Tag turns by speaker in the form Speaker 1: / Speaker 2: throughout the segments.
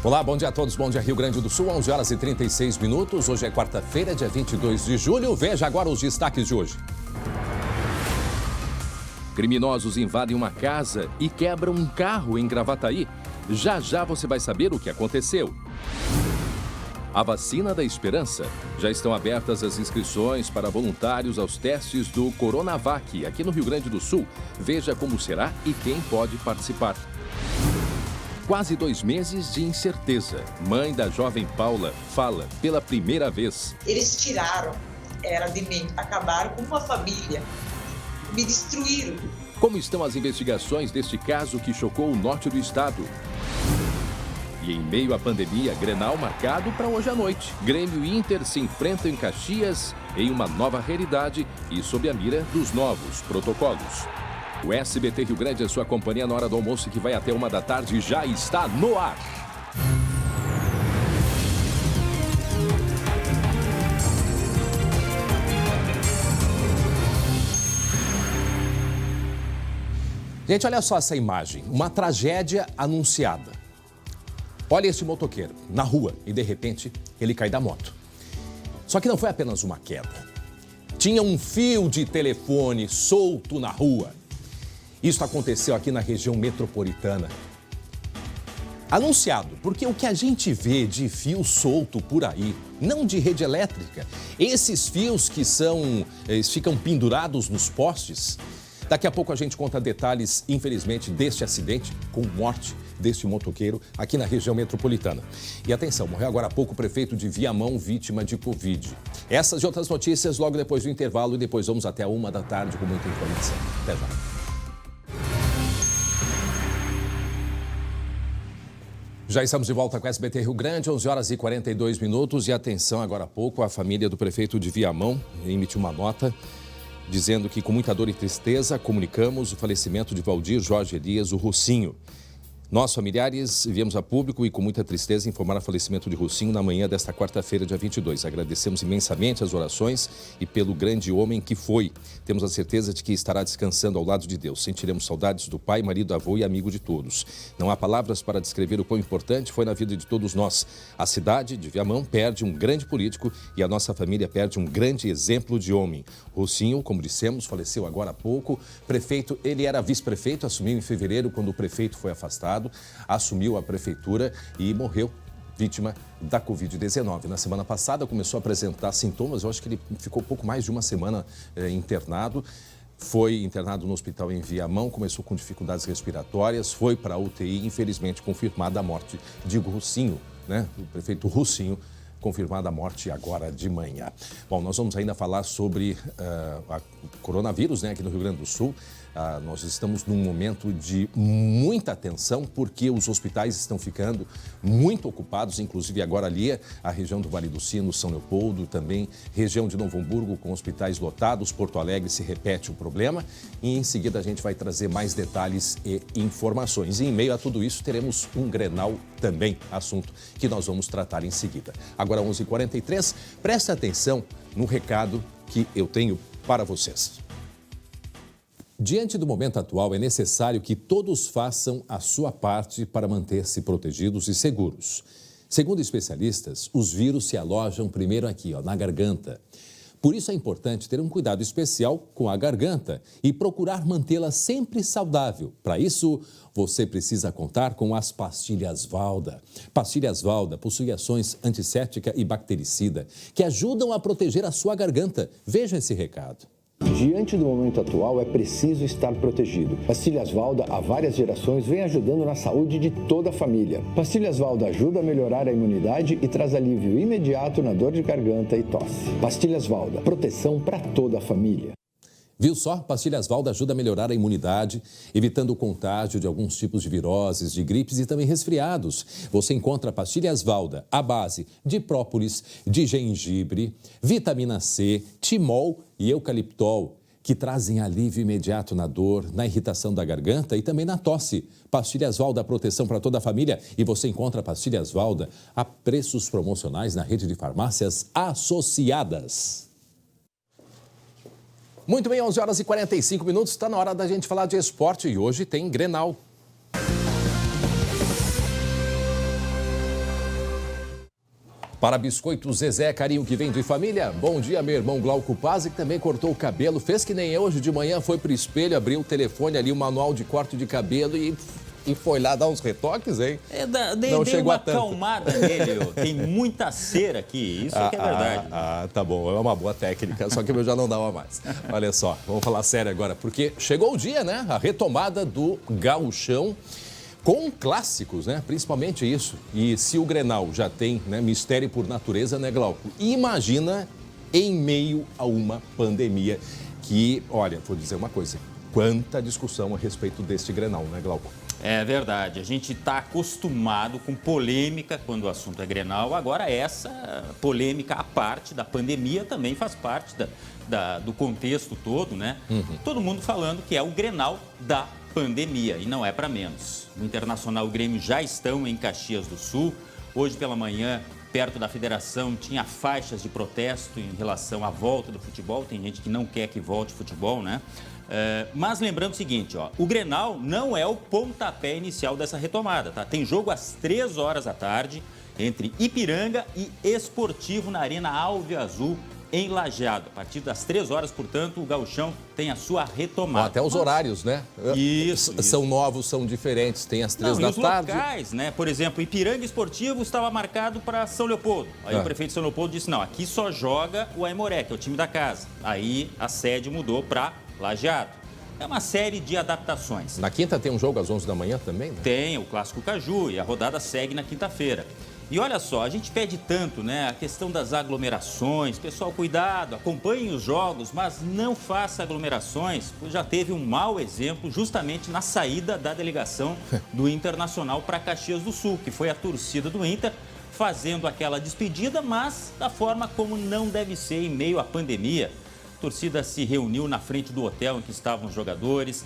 Speaker 1: Olá, bom dia a todos, bom dia Rio Grande do Sul, 11 horas e 36 minutos. Hoje é quarta-feira, dia 22 de julho. Veja agora os destaques de hoje. Criminosos invadem uma casa e quebram um carro em Gravataí. Já já você vai saber o que aconteceu. A vacina da esperança. Já estão abertas as inscrições para voluntários aos testes do Coronavac aqui no Rio Grande do Sul. Veja como será e quem pode participar. Quase 2 meses de incerteza. Mãe da jovem Paula fala pela primeira vez.
Speaker 2: Eles tiraram, era de mim, acabaram com uma família, me destruíram.
Speaker 1: Como estão as investigações deste caso que chocou o norte do estado? E em meio à pandemia, Grenal marcado para hoje à noite. Grêmio e Inter se enfrentam em Caxias em uma nova realidade e sob a mira dos novos protocolos. O SBT Rio Grande, a sua companhia na hora do almoço, que vai até 1 da tarde, já está no ar. Gente, olha só essa imagem. Uma tragédia anunciada. Olha esse motoqueiro na rua e, de repente, ele cai da moto. Só que não foi apenas uma queda. Tinha um fio de telefone solto na rua. Isso aconteceu aqui na região metropolitana. Anunciado, porque o que a gente vê de fio solto por aí, não de rede elétrica, esses fios que ficam pendurados nos postes. Daqui a pouco a gente conta detalhes, infelizmente, deste acidente com morte deste motoqueiro aqui na região metropolitana. E atenção, morreu agora há pouco o prefeito de Viamão, vítima de Covid. Essas e outras notícias logo depois do intervalo e depois vamos até 1 da tarde com muita informação. Até já. Já estamos de volta com a SBT Rio Grande, 11 horas e 42 minutos. E atenção, agora há pouco, a família do prefeito de Viamão emitiu uma nota dizendo que, com muita dor e tristeza, comunicamos o falecimento de Valdir Jorge Elias, o Russinho. Nós, familiares, viemos a público e com muita tristeza informar o falecimento de Russinho na manhã desta quarta-feira, dia 22. Agradecemos imensamente as orações e pelo grande homem que foi. Temos a certeza de que estará descansando ao lado de Deus. Sentiremos saudades do pai, marido, avô e amigo de todos. Não há palavras para descrever o quão importante foi na vida de todos nós. A cidade de Viamão perde um grande político e a nossa família perde um grande exemplo de homem. Russinho, como dissemos, faleceu agora há pouco. Prefeito, ele era vice-prefeito, assumiu em fevereiro quando o prefeito foi afastado. Assumiu a prefeitura e morreu vítima da Covid-19. Na semana passada começou a apresentar sintomas, eu acho que ele ficou pouco mais de uma semana internado. Foi internado no hospital em Viamão, começou com dificuldades respiratórias, foi para a UTI, infelizmente confirmada a morte de Russinho, né? O prefeito Russinho, confirmada a morte agora de manhã. Bom, nós vamos ainda falar sobre o coronavírus, né, aqui no Rio Grande do Sul. Nós estamos num momento de muita atenção porque os hospitais estão ficando muito ocupados, inclusive agora ali a região do Vale do Sino, São Leopoldo, também região de Novo Hamburgo com hospitais lotados, Porto Alegre se repete o problema e em seguida a gente vai trazer mais detalhes e informações. E em meio a tudo isso teremos um Grenal também, assunto que nós vamos tratar em seguida. Agora 11h43, presta atenção no recado que eu tenho para vocês. Diante do momento atual, é necessário que todos façam a sua parte para manter-se protegidos e seguros. Segundo especialistas, os vírus se alojam primeiro aqui, na garganta. Por isso é importante ter um cuidado especial com a garganta e procurar mantê-la sempre saudável. Para isso, você precisa contar com as pastilhas Valda. Pastilhas Valda possuem ações antisséptica e bactericida que ajudam a proteger a sua garganta. Veja esse recado.
Speaker 3: Diante do momento atual, é preciso estar protegido. Pastilhas Valda, há várias gerações, vem ajudando na saúde de toda a família. Pastilhas Valda ajuda a melhorar a imunidade e traz alívio imediato na dor de garganta e tosse. Pastilhas Valda, proteção para toda a família.
Speaker 1: Viu só? Pastilhas Valda ajuda a melhorar a imunidade, evitando o contágio de alguns tipos de viroses, de gripes e também resfriados. Você encontra Pastilhas Valda à base de própolis, de gengibre, vitamina C, timol e eucaliptol, que trazem alívio imediato na dor, na irritação da garganta e também na tosse. Pastilhas Valda, proteção para toda a família. E você encontra Pastilhas Valda a preços promocionais na rede de farmácias associadas. Muito bem, 11 horas e 45 minutos, está na hora da gente falar de esporte e hoje tem Grenal. Para Biscoito Zezé, carinho que vem de família. Bom dia, meu irmão Glauco Pazzi, que também cortou o cabelo. Fez que nem eu hoje de manhã, foi pro espelho, abriu o telefone ali, o manual de corte de cabelo e foi lá dar uns retoques, hein?
Speaker 4: Não chegou uma acalmada nele, tem muita cera aqui, isso que é verdade.
Speaker 1: Tá bom, é uma boa técnica, só que eu já não dava mais. Olha só, vamos falar sério agora, porque chegou o dia, né? A retomada do gauchão com clássicos, né? Principalmente isso. E se o Grenal já tem, né, mistério por natureza, né, Glauco? Imagina em meio a uma pandemia que, olha, vou dizer uma coisa, quanta discussão a respeito deste Grenal, né, Glauco?
Speaker 4: É verdade, a gente está acostumado com polêmica quando o assunto é Grenal. Agora essa polêmica à parte da pandemia também faz parte do contexto todo, né? Todo mundo falando que é o Grenal da pandemia e não é para menos. O Internacional e o Grêmio já estão em Caxias do Sul. Hoje pela manhã, perto da federação, tinha faixas de protesto em relação à volta do futebol. Tem gente que não quer que volte o futebol, né? Mas lembrando o seguinte, ó, o Grenal não é o pontapé inicial dessa retomada, tá? Tem jogo às 3 horas da tarde entre Ipiranga e Esportivo na Arena Alviazul, em Lajeado. A partir das 3 horas, portanto, o gauchão tem a sua retomada.
Speaker 1: Até os horários, né?
Speaker 4: Isso.
Speaker 1: São novos, são diferentes, tem às 3 da
Speaker 4: os
Speaker 1: tarde.
Speaker 4: Locais, né? Por exemplo, Ipiranga Esportivo estava marcado para São Leopoldo. Aí o prefeito de São Leopoldo disse, não, aqui só joga o Aimoré, que é o time da casa. Aí a sede mudou para Lajeado. É uma série de adaptações.
Speaker 1: Na quinta tem um jogo às 11 da manhã também, né?
Speaker 4: Tem, o Clássico Caju, e a rodada segue na quinta-feira. E olha só, a gente pede tanto, né, a questão das aglomerações. Pessoal, cuidado, acompanhem os jogos, mas não faça aglomerações, pois já teve um mau exemplo justamente na saída da delegação do Internacional para Caxias do Sul, que foi a torcida do Inter fazendo aquela despedida, mas da forma como não deve ser em meio à pandemia. A torcida se reuniu na frente do hotel em que estavam os jogadores,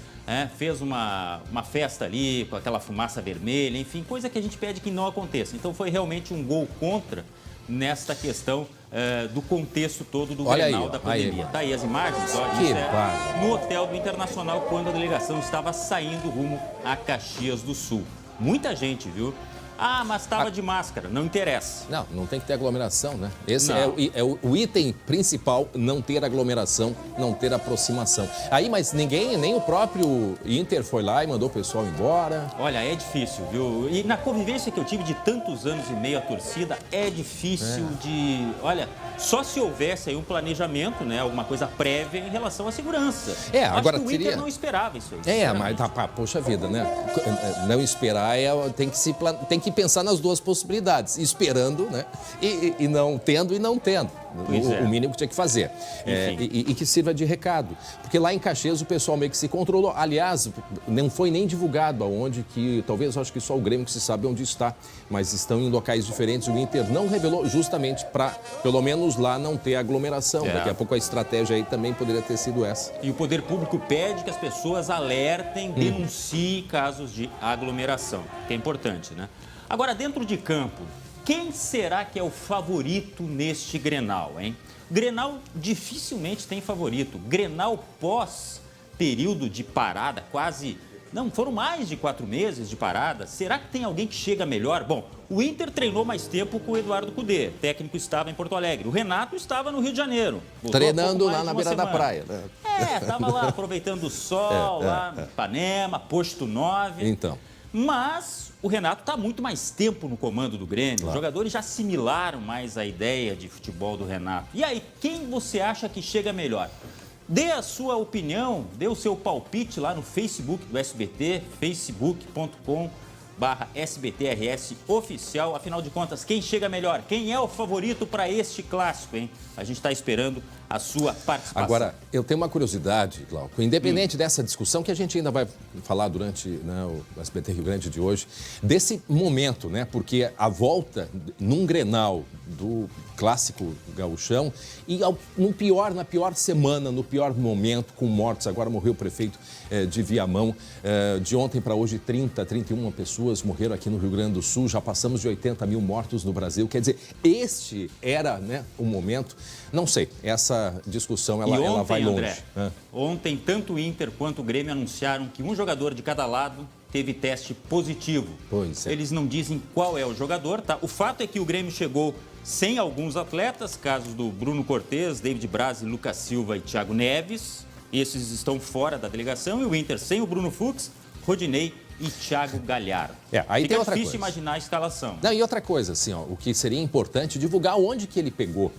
Speaker 4: fez uma festa ali com aquela fumaça vermelha, enfim, coisa que a gente pede que não aconteça. Então foi realmente um gol contra nesta questão do contexto todo do Grenal da pandemia. Tá aí as imagens, ó, no hotel do Internacional quando a delegação estava saindo rumo a Caxias do Sul. Muita gente, viu? Ah, mas estava de máscara, não interessa.
Speaker 1: Não tem que ter aglomeração, né? Esse é o item principal, não ter aglomeração, não ter aproximação. Aí, mas ninguém, nem o próprio Inter foi lá e mandou o pessoal embora.
Speaker 4: Olha, é difícil, viu? E na convivência que eu tive de tantos anos e meio a torcida, é difícil de... Olha, só se houvesse aí um planejamento, né? Alguma coisa prévia em relação à segurança.
Speaker 1: Agora
Speaker 4: acho que o Inter não esperava isso aí.
Speaker 1: Mas poxa vida, né? Não esperar tem que pensar nas duas possibilidades, esperando, né? E não tendo e não tendo. O mínimo que tinha que fazer. E que sirva de recado. Porque lá em Caxias o pessoal meio que se controlou. Aliás, não foi nem divulgado aonde que... Talvez, acho que só o Grêmio que se sabe onde está. Mas estão em locais diferentes. O Inter não revelou justamente para, pelo menos lá, não ter aglomeração. Daqui a pouco a estratégia aí também poderia ter sido essa.
Speaker 4: E o poder público pede que as pessoas alertem, denunciem casos de aglomeração. Que é importante, né? Agora, dentro de campo, quem será que é o favorito neste Grenal, hein? Grenal dificilmente tem favorito. Grenal pós período de parada, foram mais de 4 meses de parada. Será que tem alguém que chega melhor? Bom, o Inter treinou mais tempo com o Eduardo Cudê. O técnico estava em Porto Alegre. O Renato estava no Rio de Janeiro.
Speaker 1: Treinando lá na beira da praia, né?
Speaker 4: Estava lá aproveitando o sol, lá em Ipanema, posto 9.
Speaker 1: Então.
Speaker 4: Mas o Renato está há muito mais tempo no comando do Grêmio. Os jogadores já assimilaram mais a ideia de futebol do Renato. E aí, quem você acha que chega melhor? Dê a sua opinião, dê o seu palpite lá no Facebook do SBT, facebook.com/SBTRS oficial. Afinal de contas, quem chega melhor? Quem é o favorito para este clássico, hein? A gente está esperando a sua participação.
Speaker 1: Agora, eu tenho uma curiosidade, Glauco. Independente dessa discussão que a gente ainda vai falar durante o SBT Rio Grande de hoje, desse momento, né? Porque a volta num Grenal do clássico gauchão e na pior semana, no pior momento, com mortes. Agora morreu o prefeito de Viamão. De ontem para hoje, 31 pessoas morreram aqui no Rio Grande do Sul. Já passamos de 80 mil mortos no Brasil. Quer dizer, este era, né, o momento. Não sei, essa discussão ela vai longe.
Speaker 4: André, ontem, tanto o Inter quanto o Grêmio anunciaram que um jogador de cada lado teve teste positivo.
Speaker 1: Pois é.
Speaker 4: Eles não dizem qual é o jogador, tá? O fato é que o Grêmio chegou sem alguns atletas, casos do Bruno Cortes, David Braz, Lucas Silva e Thiago Neves. Esses estão fora da delegação. E o Inter sem o Bruno Fux, Rodinei e Thiago Galhardo.
Speaker 1: Aí
Speaker 4: Fica
Speaker 1: tem outra
Speaker 4: difícil
Speaker 1: coisa.
Speaker 4: Imaginar a escalação.
Speaker 1: Não, e outra coisa, assim, ó, o que seria importante divulgar onde que ele pegou,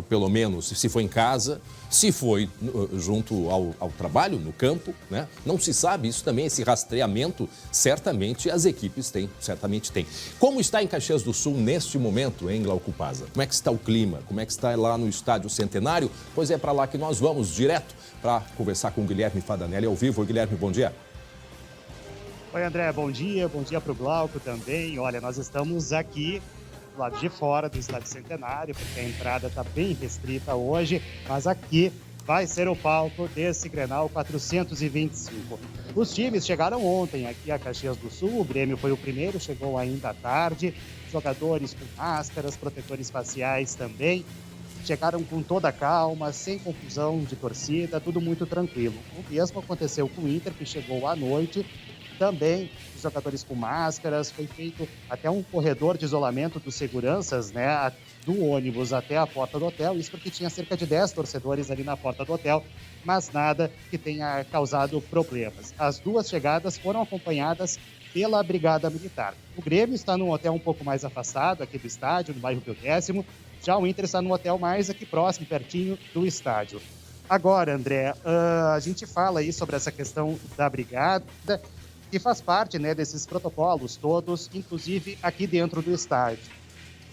Speaker 1: pelo menos, se foi em casa, se foi junto ao trabalho, no campo, né? Não se sabe isso também, esse rastreamento, certamente as equipes têm, certamente têm. Como está em Caxias do Sul neste momento, hein, Glauco Pazza? Como é que está o clima? Como é que está lá no Estádio Centenário? Pois é para lá que nós vamos, direto, para conversar com o Guilherme Fadanelli ao vivo. Oi, Guilherme, bom dia.
Speaker 5: Oi, André, bom dia para o Glauco também. Olha, nós estamos aqui do lado de fora do Estádio Centenário, porque a entrada está bem restrita hoje, mas aqui vai ser o palco desse Grenal 425. Os times chegaram ontem aqui a Caxias do Sul, o Grêmio foi o primeiro, chegou ainda à tarde, jogadores com máscaras, protetores faciais também, chegaram com toda a calma, sem confusão de torcida, tudo muito tranquilo. O mesmo aconteceu com o Inter, que chegou à noite, também os jogadores com máscaras, foi feito até um corredor de isolamento dos seguranças, né, do ônibus até a porta do hotel, isso porque tinha cerca de 10 torcedores ali na porta do hotel, mas nada que tenha causado problemas. As duas chegadas foram acompanhadas pela Brigada Militar. O Grêmio está num hotel um pouco mais afastado aqui do estádio, no bairro Pio Décimo, já o Inter está num hotel mais aqui próximo, pertinho do estádio. Agora, André, a gente fala aí sobre essa questão da Brigada, que faz parte, né, desses protocolos todos, inclusive aqui dentro do estádio.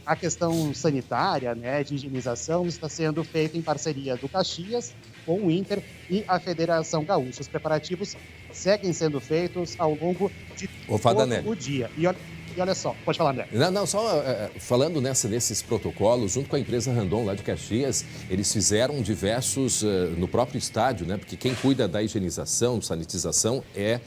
Speaker 5: A questão sanitária, né, de higienização, está sendo feita em parceria do Caxias com o Inter e a Federação Gaúcha. Os preparativos seguem sendo feitos ao longo de todo o dia. E olha só, pode falar, André.
Speaker 1: Não, só falando nesses protocolos, junto com a empresa Randon lá de Caxias, eles fizeram diversos no próprio estádio, né? Porque quem cuida da higienização, sanitização é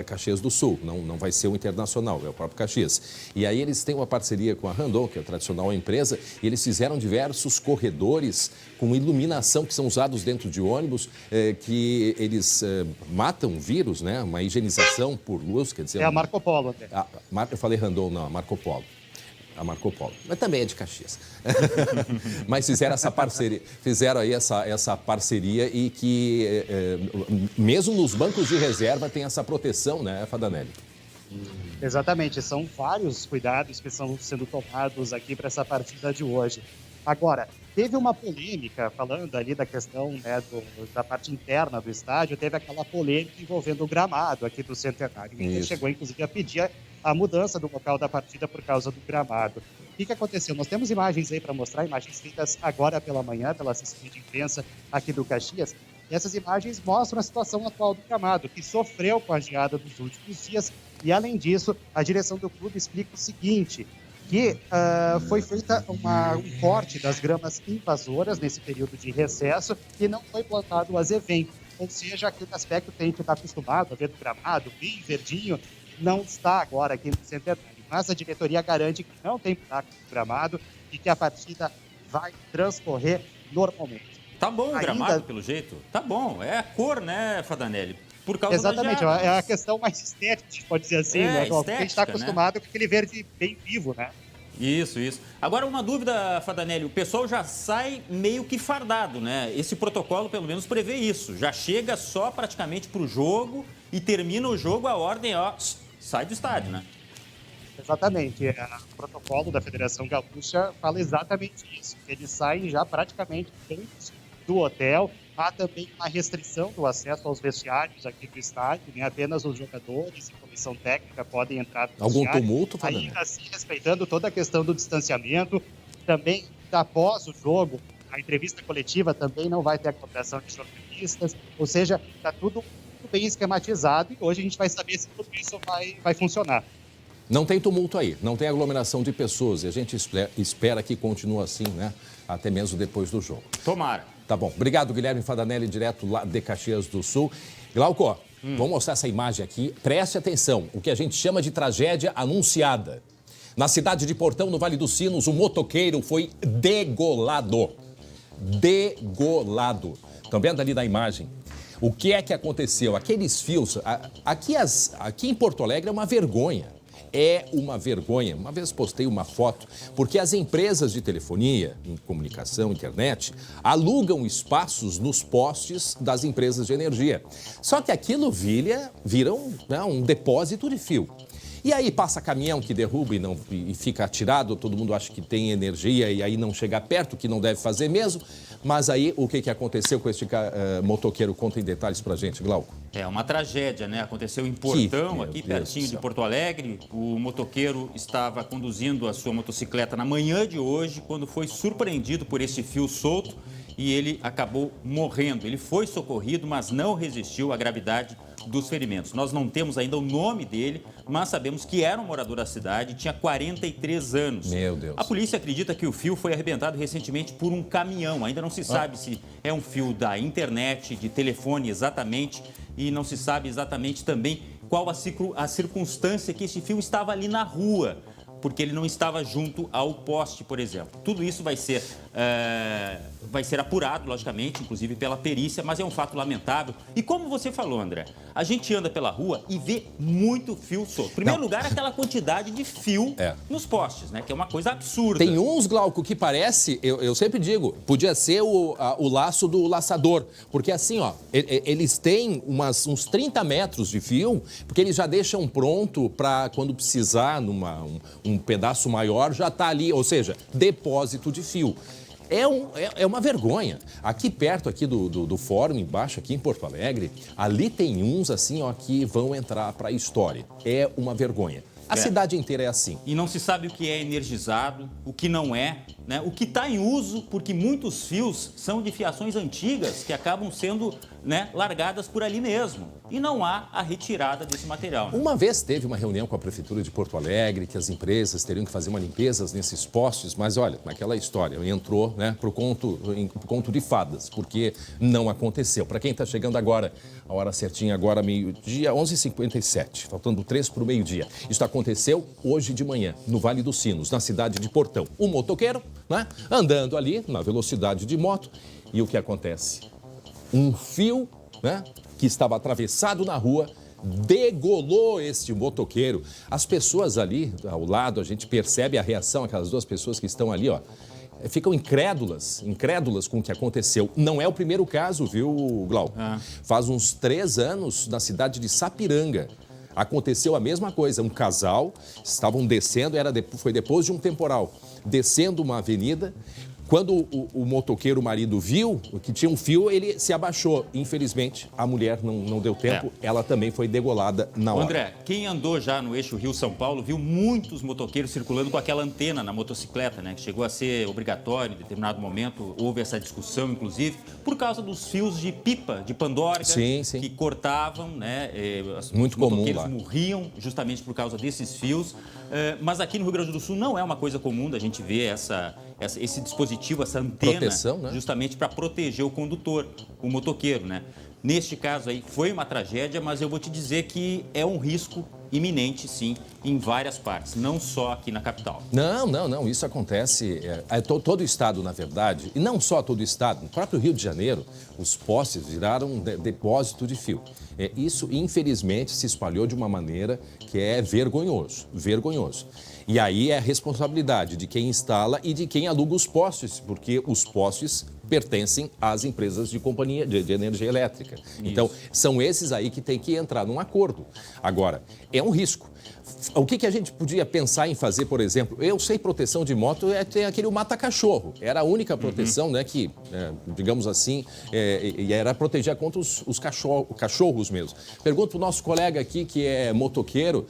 Speaker 1: Caxias do Sul, não vai ser o Internacional, é o próprio Caxias. E aí eles têm uma parceria com a Randon, que é a tradicional empresa, e eles fizeram diversos corredores com iluminação que são usados dentro de ônibus, que eles matam vírus, né? Uma higienização por luz, quer dizer...
Speaker 5: É a Marco Polo, até.
Speaker 1: Eu falei Randon, não, a Marco Polo. A Marco Polo. Mas também é de Caxias. Mas fizeram essa parceria, fizeram aí essa parceria e que mesmo nos bancos de reserva tem essa proteção, né, Fadanelli?
Speaker 5: Exatamente, são vários cuidados que estão sendo tomados aqui para essa partida de hoje. Agora, teve uma polêmica, falando ali da questão, né, da parte interna do estádio, teve aquela polêmica envolvendo o gramado aqui do Centenário. Ele chegou, inclusive, a pedir a mudança do local da partida por causa do gramado. O que aconteceu? Nós temos imagens aí para mostrar, imagens feitas agora pela manhã, pela assessoria de imprensa aqui do Caxias. E essas imagens mostram a situação atual do gramado, que sofreu com a geada dos últimos dias. E, além disso, a direção do clube explica o seguinte, que foi feita um corte das gramas invasoras nesse período de recesso e não foi plantado o azevém. Ou seja, aquele aspecto que a gente está acostumado a ver do gramado, bem verdinho, não está agora aqui no Centenário. Mas a diretoria garante que não tem buraco no gramado e que a partida vai transcorrer normalmente.
Speaker 4: Tá bom o gramado, pelo jeito? Tá bom. É a cor, né, Fadanelli? Por causa
Speaker 5: Exatamente,
Speaker 4: da geada.
Speaker 5: É a questão mais estética, pode dizer assim, né? Porque a gente está acostumado com aquele verde bem vivo, né?
Speaker 4: Isso. Agora, uma dúvida, Fadanelli. O pessoal já sai meio que fardado, né? Esse protocolo, pelo menos, prevê isso. Já chega só praticamente para o jogo e termina o jogo, a ordem, sai do estádio, né?
Speaker 5: Exatamente. O protocolo da Federação Gaúcha fala exatamente isso. Eles saem já praticamente antes do hotel. Há também uma restrição do acesso aos vestiários aqui do estádio, né? Apenas os jogadores e comissão técnica podem entrar no
Speaker 1: Algum
Speaker 5: vestiário.
Speaker 1: tumulto, Fadanelli?
Speaker 5: Ainda assim, respeitando toda a questão do distanciamento. Também, após o jogo, a entrevista coletiva também não vai ter aglomeração de jornalistas. Ou seja, está tudo bem esquematizado e hoje a gente vai saber se tudo isso vai funcionar.
Speaker 1: Não tem tumulto aí, não tem aglomeração de pessoas e a gente espera que continue assim, né? Até mesmo depois do jogo.
Speaker 4: Tomara.
Speaker 1: Tá bom. Obrigado, Guilherme Fadanelli, direto lá de Caxias do Sul. Glauco, vamos mostrar essa imagem aqui. Preste atenção, o que a gente chama de tragédia anunciada. Na cidade de Portão, no Vale dos Sinos, um motoqueiro foi degolado. Degolado. Estão vendo ali na imagem? O que é que aconteceu? Aqueles fios... Aqui em Porto Alegre é uma vergonha. É uma vergonha. Uma vez postei uma foto, porque as empresas de telefonia, comunicação, internet, alugam espaços nos postes das empresas de energia. Só que aquilo vira um depósito de fio. E aí passa caminhão que derruba e fica atirado, todo mundo acha que tem energia e aí não chega perto, que não deve fazer mesmo. Mas aí o que aconteceu com este motoqueiro? Conta em detalhes pra gente, Glauco.
Speaker 4: É uma tragédia, né? Aconteceu em Portão, aqui pertinho de Porto Alegre. O motoqueiro estava conduzindo a sua motocicleta na manhã de hoje, quando foi surpreendido por esse fio solto e ele acabou morrendo. Ele foi socorrido, mas não resistiu à gravidade dos ferimentos. Nós não temos ainda o nome dele, mas sabemos que era um morador da cidade, tinha 43 anos.
Speaker 1: Meu Deus.
Speaker 4: A polícia acredita que o fio foi arrebentado recentemente por um caminhão. Ainda não se sabe se é um fio da internet, de telefone exatamente, e não se sabe exatamente também qual a circunstância que esse fio estava ali na rua, porque ele não estava junto ao poste, por exemplo. Tudo isso vai ser apurado, logicamente, inclusive pela perícia, mas é um fato lamentável. E como você falou, André, a gente anda pela rua e vê muito fio solto. Em primeiro lugar, aquela quantidade de fio nos postes, né? Que é uma coisa absurda.
Speaker 1: Tem uns, Glauco, que parece, eu sempre digo, podia ser o laço do laçador. Porque assim, ó, eles têm uns 30 metros de fio, porque eles já deixam pronto para quando precisar, um pedaço maior, já está ali, ou seja, depósito de fio. É uma vergonha. Aqui perto aqui do fórum, embaixo, aqui em Porto Alegre, ali tem uns assim, ó, que vão entrar para a história. É uma vergonha. A cidade inteira é assim.
Speaker 4: E não se sabe o que é energizado, o que não é, né? O que está em uso, porque muitos fios são de fiações antigas que acabam sendo, né, largadas por ali mesmo. E não há a retirada desse material. Né?
Speaker 1: Uma vez teve uma reunião com a Prefeitura de Porto Alegre, que as empresas teriam que fazer uma limpeza nesses postes, mas olha, naquela história, entrou, né, pro conto de fadas, porque não aconteceu. Para quem está chegando agora, a hora certinha agora, meio-dia, 11h57, faltando 3 para o meio-dia. Isso aconteceu hoje de manhã, no Vale dos Sinos, na cidade de Portão. Um motoqueiro, né, andando ali na velocidade de moto, e o que acontece? Um fio, né, que estava atravessado na rua, degolou este motoqueiro. As pessoas ali ao lado, a gente percebe a reação, aquelas duas pessoas que estão ali, ó, ficam incrédulas com o que aconteceu. Não é o primeiro caso, viu, Glauco? Faz uns 3 anos, na cidade de Sapiranga, aconteceu a mesma coisa. Um casal, estavam descendo, foi depois de um temporal, descendo uma avenida. Quando o motoqueiro, o marido, viu que tinha um fio, ele se abaixou. Infelizmente, a mulher não deu tempo, ela também foi degolada na hora.
Speaker 4: André, quem andou já no eixo Rio-São Paulo viu muitos motoqueiros circulando com aquela antena na motocicleta, né? Que chegou a ser obrigatório em determinado momento, houve essa discussão, inclusive, por causa dos fios de pipa, de pandorga, que cortavam, né?
Speaker 1: Muito
Speaker 4: os
Speaker 1: comum
Speaker 4: motoqueiros
Speaker 1: lá.
Speaker 4: Morriam justamente por causa desses fios. Mas aqui no Rio Grande do Sul não é uma coisa comum da gente ver esse dispositivo, essa antena,
Speaker 1: proteção, né?
Speaker 4: Justamente para proteger o condutor, o motoqueiro, né? Neste caso aí foi uma tragédia, mas eu vou te dizer que é um risco iminente, sim, em várias partes, não só aqui na capital.
Speaker 1: Não, isso acontece todo o estado, na verdade, e não só todo o estado, no próprio Rio de Janeiro, os postes viraram depósito de fio. Isso, infelizmente, se espalhou de uma maneira que é vergonhoso. E aí é a responsabilidade de quem instala e de quem aluga os postes, porque os postes pertencem às empresas de companhia de energia elétrica. Isso. Então, são esses aí que tem que entrar num acordo. Agora, é um risco. O que a gente podia pensar em fazer, por exemplo? Eu sei, proteção de moto tem aquele mata-cachorro. Era a única proteção, né, que, digamos assim, era proteger contra os cachorros mesmo. Pergunto para o nosso colega aqui, que é motoqueiro,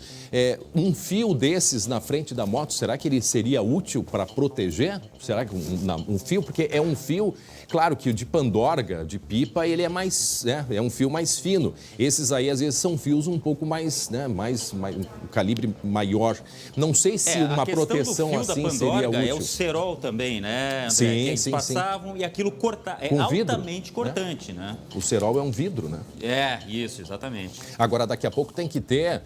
Speaker 1: um fio desses na frente da moto, será que ele seria útil para proteger? Será que um fio? Porque é um fio, claro que o de pandorga, de pipa, ele é mais, é um fio mais fino. Esses aí, às vezes, são fios um pouco mais, um calibre maior. Não sei se uma proteção assim seria útil.
Speaker 4: É o cerol também, né, André?
Speaker 1: Sim,
Speaker 4: eles passavam e aquilo é altamente cortante, né?
Speaker 1: O cerol é um vidro, né?
Speaker 4: Isso, exatamente.
Speaker 1: Agora, daqui a pouco tem que ter,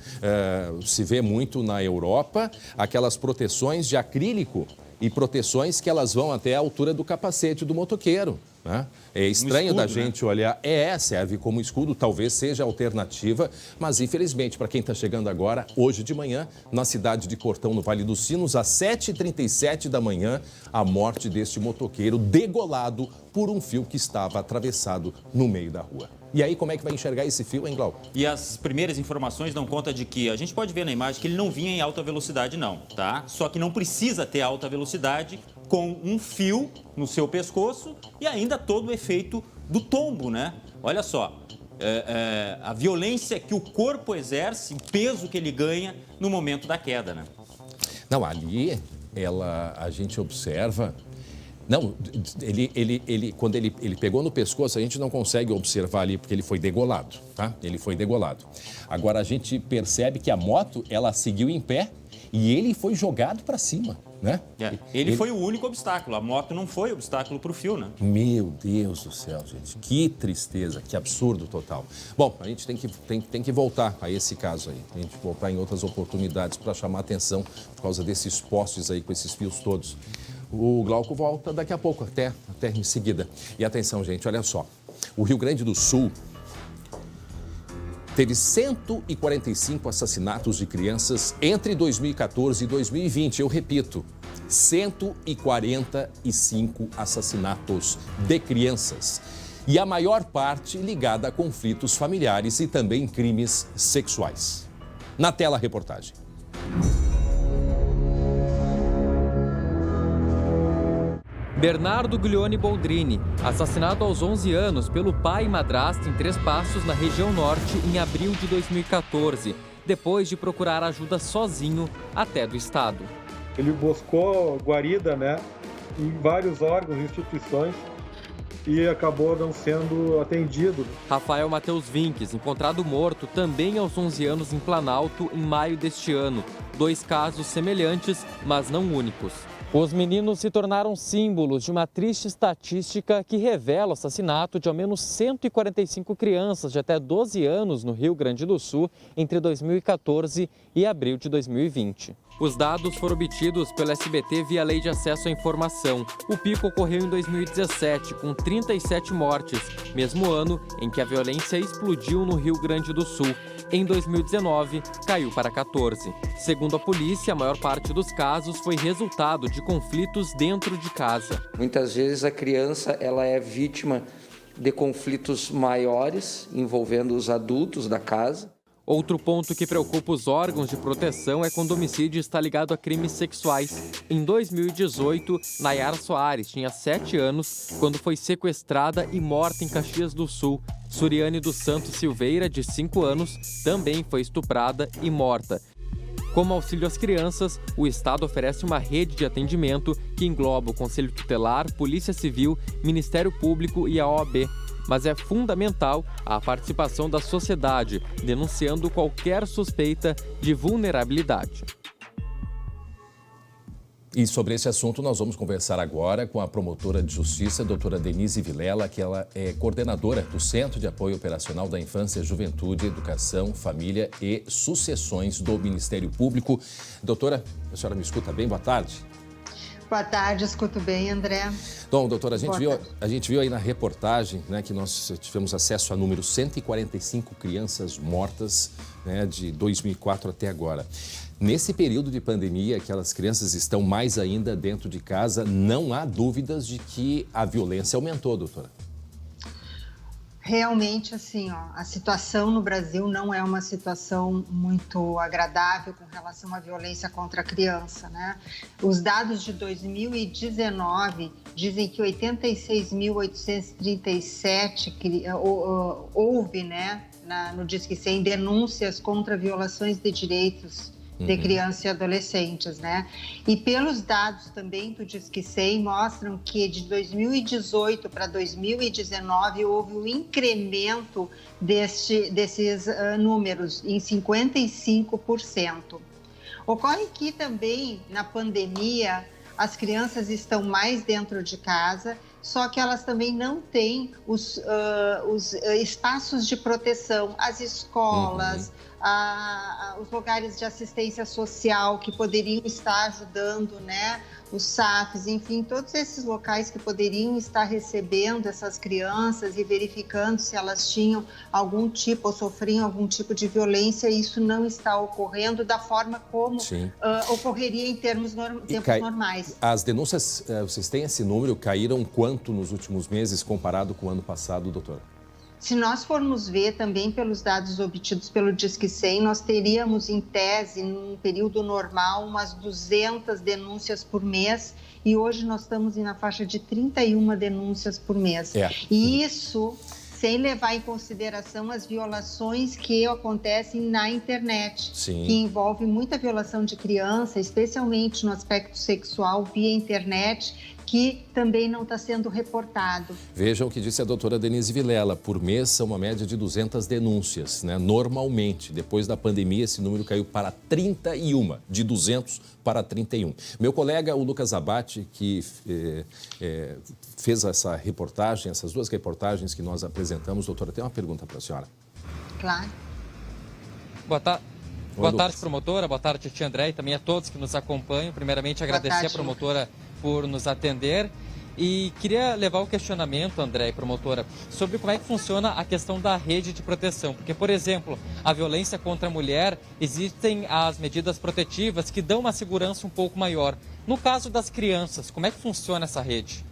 Speaker 1: se vê muito na Europa, aquelas proteções de acrílico e proteções que elas vão até a altura do capacete do motoqueiro. né? É estranho
Speaker 4: escudo,
Speaker 1: da gente olhar, serve como escudo, talvez seja a alternativa, mas infelizmente, para quem está chegando agora, hoje de manhã, na cidade de Portão, no Vale dos Sinos, às 7h37 da manhã, a morte deste motoqueiro degolado por um fio que estava atravessado no meio da rua. E aí, como é que vai enxergar esse fio, hein, Glauco?
Speaker 4: E as primeiras informações dão conta de que, a gente pode ver na imagem que ele não vinha em alta velocidade não, tá? Só que não precisa ter alta velocidade com um fio no seu pescoço e ainda todo o efeito do tombo, né? Olha só, a violência que o corpo exerce, o peso que ele ganha no momento da queda, né?
Speaker 1: Não, ali, a gente observa... Não, quando ele pegou no pescoço, a gente não consegue observar ali, porque ele foi degolado, tá? Ele foi degolado. Agora, a gente percebe que a moto, ela seguiu em pé e ele foi jogado para cima, né?
Speaker 4: Ele foi o único obstáculo, a moto não foi obstáculo para o fio, né?
Speaker 1: Meu Deus do céu, gente, que tristeza, que absurdo total. Bom, a gente tem que voltar a esse caso aí, a gente voltar em outras oportunidades para chamar atenção por causa desses postes aí com esses fios todos. O Glauco volta daqui a pouco, até em seguida. E atenção, gente, olha só. O Rio Grande do Sul teve 145 assassinatos de crianças entre 2014 e 2020. Eu repito, 145 assassinatos de crianças. E a maior parte ligada a conflitos familiares e também crimes sexuais. Na tela, a reportagem.
Speaker 6: Bernardo Guglione Boldrini, assassinado aos 11 anos pelo pai e madrasta em Três Passos, na região norte, em abril de 2014, depois de procurar ajuda sozinho até do estado.
Speaker 7: Ele buscou guarida, né, em vários órgãos e instituições e acabou não sendo atendido.
Speaker 6: Rafael Matheus Vinques, encontrado morto também aos 11 anos em Planalto, em maio deste ano. 2 casos semelhantes, mas não únicos. Os meninos se tornaram símbolos de uma triste estatística que revela o assassinato de ao menos 145 crianças de até 12 anos no Rio Grande do Sul entre 2014 e abril de 2020. Os dados foram obtidos pelo SBT via Lei de Acesso à Informação. O pico ocorreu em 2017, com 37 mortes, mesmo ano em que a violência explodiu no Rio Grande do Sul. Em 2019, caiu para 14. Segundo a polícia, a maior parte dos casos foi resultado de conflitos dentro de casa.
Speaker 8: Muitas vezes a criança ela é vítima de conflitos maiores envolvendo os adultos da casa.
Speaker 6: Outro ponto que preocupa os órgãos de proteção é quando o homicídio está ligado a crimes sexuais. Em 2018, Nayara Soares tinha 7 anos quando foi sequestrada e morta em Caxias do Sul. Suriane dos Santos Silveira, de 5 anos, também foi estuprada e morta. Como auxílio às crianças, o Estado oferece uma rede de atendimento que engloba o Conselho Tutelar, Polícia Civil, Ministério Público e a OAB. Mas é fundamental a participação da sociedade, denunciando qualquer suspeita de vulnerabilidade.
Speaker 1: E sobre esse assunto nós vamos conversar agora com a promotora de justiça, doutora Denise Vilela, que ela é coordenadora do Centro de Apoio Operacional da Infância, Juventude, Educação, Família e Sucessões do Ministério Público. Doutora, a senhora me escuta bem? Boa tarde.
Speaker 9: Boa tarde, escuto bem, André.
Speaker 1: Bom, doutora, a gente viu aí na reportagem, né, que nós tivemos acesso a número 145 crianças mortas, né, de 2004 até agora. Nesse período de pandemia, aquelas crianças estão mais ainda dentro de casa, não há dúvidas de que a violência aumentou, doutora.
Speaker 9: Realmente, assim, a situação no Brasil não é uma situação muito agradável com relação à violência contra a criança, né? Os dados de 2019 dizem que 86.837 houve, né, no Disque 100, denúncias contra violações de direitos de crianças e adolescentes, né? E pelos dados também do Disque 100 mostram que de 2018 para 2019 houve um incremento desses números em 55%. Ocorre que também na pandemia as crianças estão mais dentro de casa, só que elas também não têm os espaços de proteção, as escolas, os lugares de assistência social que poderiam estar ajudando, né, os SAFs, enfim, todos esses locais que poderiam estar recebendo essas crianças e verificando se elas tinham algum tipo ou sofriam algum tipo de violência, isso não está ocorrendo da forma como ocorreria em tempos normais.
Speaker 1: As denúncias, vocês têm esse número, caíram quanto nos últimos meses comparado com o ano passado, doutora?
Speaker 9: Se nós formos ver também pelos dados obtidos pelo Disque 100, nós teríamos, em tese, num período normal, umas 200 denúncias por mês, e hoje nós estamos na faixa de 31 denúncias por mês. E isso sem levar em consideração as violações que acontecem na internet, que envolve muita violação de criança, especialmente no aspecto sexual via internet, que também não está sendo reportado.
Speaker 1: Vejam o que disse a doutora Denise Vilela. Por mês são uma média de 200 denúncias, né? Normalmente, depois da pandemia, esse número caiu para 31, de 200 para 31. Meu colega, o Lucas Abate, que fez essa reportagem, essas duas reportagens que nós apresentamos. Doutora, tem uma pergunta para a senhora.
Speaker 9: Claro.
Speaker 6: Boa tarde, promotora. Boa tarde, tia André, e também a todos que nos acompanham. Primeiramente, agradecer a promotora por nos atender. E queria levar o questionamento, André, promotora, sobre como é que funciona a questão da rede de proteção. Porque, por exemplo, a violência contra a mulher, existem as medidas protetivas que dão uma segurança um pouco maior. No caso das crianças, como é que funciona essa rede?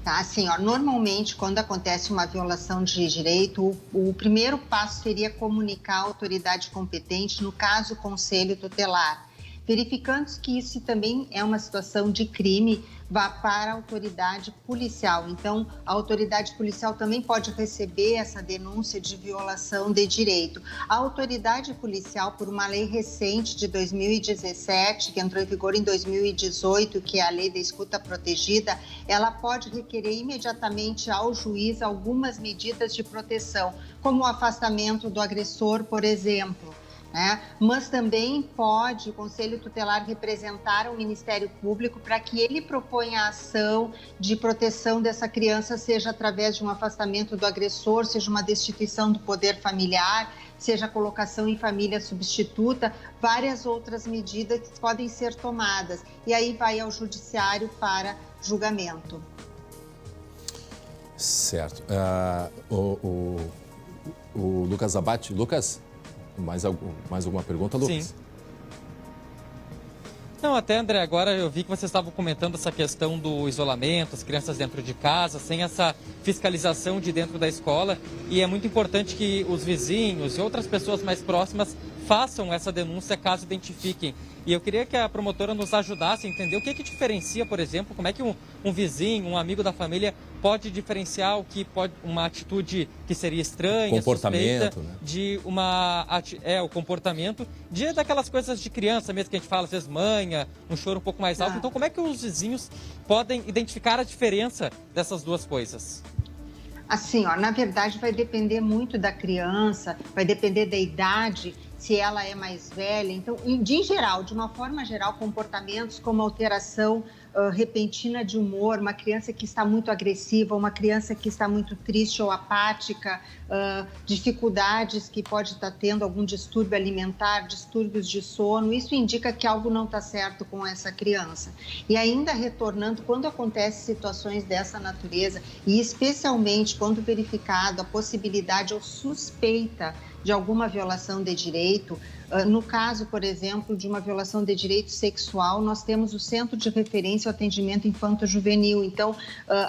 Speaker 9: Tá, assim, normalmente, quando acontece uma violação de direito, o primeiro passo seria comunicar à autoridade competente, no caso, o Conselho Tutelar. Verificando que isso também é uma situação de crime, vá para a autoridade policial. Então, a autoridade policial também pode receber essa denúncia de violação de direito. A autoridade policial, por uma lei recente de 2017, que entrou em vigor em 2018, que é a lei da escuta protegida, ela pode requerer imediatamente ao juiz algumas medidas de proteção, como o afastamento do agressor, por exemplo. Mas também pode o Conselho Tutelar representar o Ministério Público para que ele proponha a ação de proteção dessa criança, seja através de um afastamento do agressor, seja uma destituição do poder familiar, seja a colocação em família substituta, várias outras medidas que podem ser tomadas. E aí vai ao Judiciário para julgamento.
Speaker 1: Certo. O Lucas Abate. Lucas? Mais alguma pergunta, Lucas?
Speaker 6: Sim. Não, até, André, agora eu vi que vocês estavam comentando essa questão do isolamento, as crianças dentro de casa, sem essa fiscalização de dentro da escola. E é muito importante que os vizinhos e outras pessoas mais próximas façam essa denúncia caso identifiquem. E eu queria que a promotora nos ajudasse a entender o que diferencia, por exemplo, como é que um vizinho, um amigo da família pode diferenciar o que pode uma atitude que seria estranha,
Speaker 1: comportamento,
Speaker 6: suspeita,
Speaker 1: né?
Speaker 6: de o comportamento daquelas coisas de criança mesmo que a gente fala, às vezes manha, um choro um pouco mais alto. Então, como é que os vizinhos podem identificar a diferença dessas duas coisas?
Speaker 9: Assim, na verdade vai depender muito da criança, vai depender da idade, se ela é mais velha. Então, de uma forma geral, comportamentos como alteração repentina de humor, uma criança que está muito agressiva, uma criança que está muito triste ou apática, dificuldades que pode estar tendo, algum distúrbio alimentar, distúrbios de sono, isso indica que algo não está certo com essa criança. E ainda retornando, quando acontecem situações dessa natureza, e especialmente quando verificado a possibilidade ou suspeita de alguma violação de direito, no caso, por exemplo, de uma violação de direito sexual, nós temos o Centro de Referência ao Atendimento Infanto-Juvenil. Então,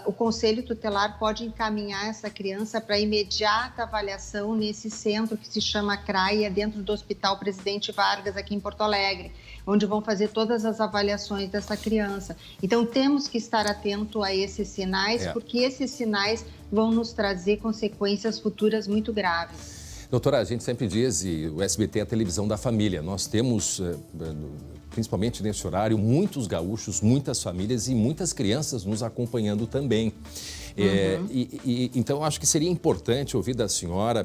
Speaker 9: o Conselho Tutelar pode encaminhar essa criança para imediata avaliação nesse centro que se chama CRAI, dentro do Hospital Presidente Vargas, aqui em Porto Alegre, onde vão fazer todas as avaliações dessa criança. Então, temos que estar atento a esses sinais, porque esses sinais vão nos trazer consequências futuras muito graves.
Speaker 1: Doutora, a gente sempre diz, e o SBT é a televisão da família, nós temos, principalmente nesse horário, muitos gaúchos, muitas famílias e muitas crianças nos acompanhando também. Então, acho que seria importante ouvir da senhora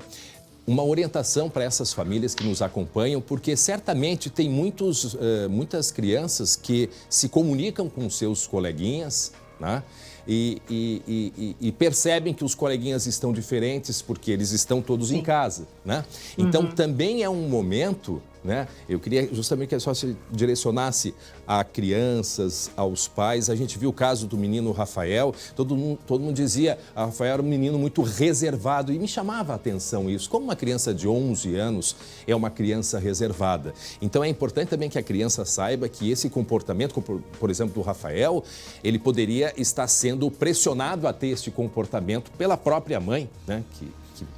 Speaker 1: uma orientação para essas famílias que nos acompanham, porque certamente tem muitas crianças que se comunicam com seus coleguinhas, né? E percebem que os coleguinhas estão diferentes porque eles estão todos em casa, né? Então, também é um momento né? Eu queria justamente que a senhora se direcionasse a crianças, aos pais. A gente viu o caso do menino Rafael, todo mundo dizia, Rafael era um menino muito reservado e me chamava a atenção isso. Como uma criança de 11 anos é uma criança reservada. Então é importante também que a criança saiba que esse comportamento, por exemplo, do Rafael, ele poderia estar sendo pressionado a ter este comportamento pela própria mãe, né? Que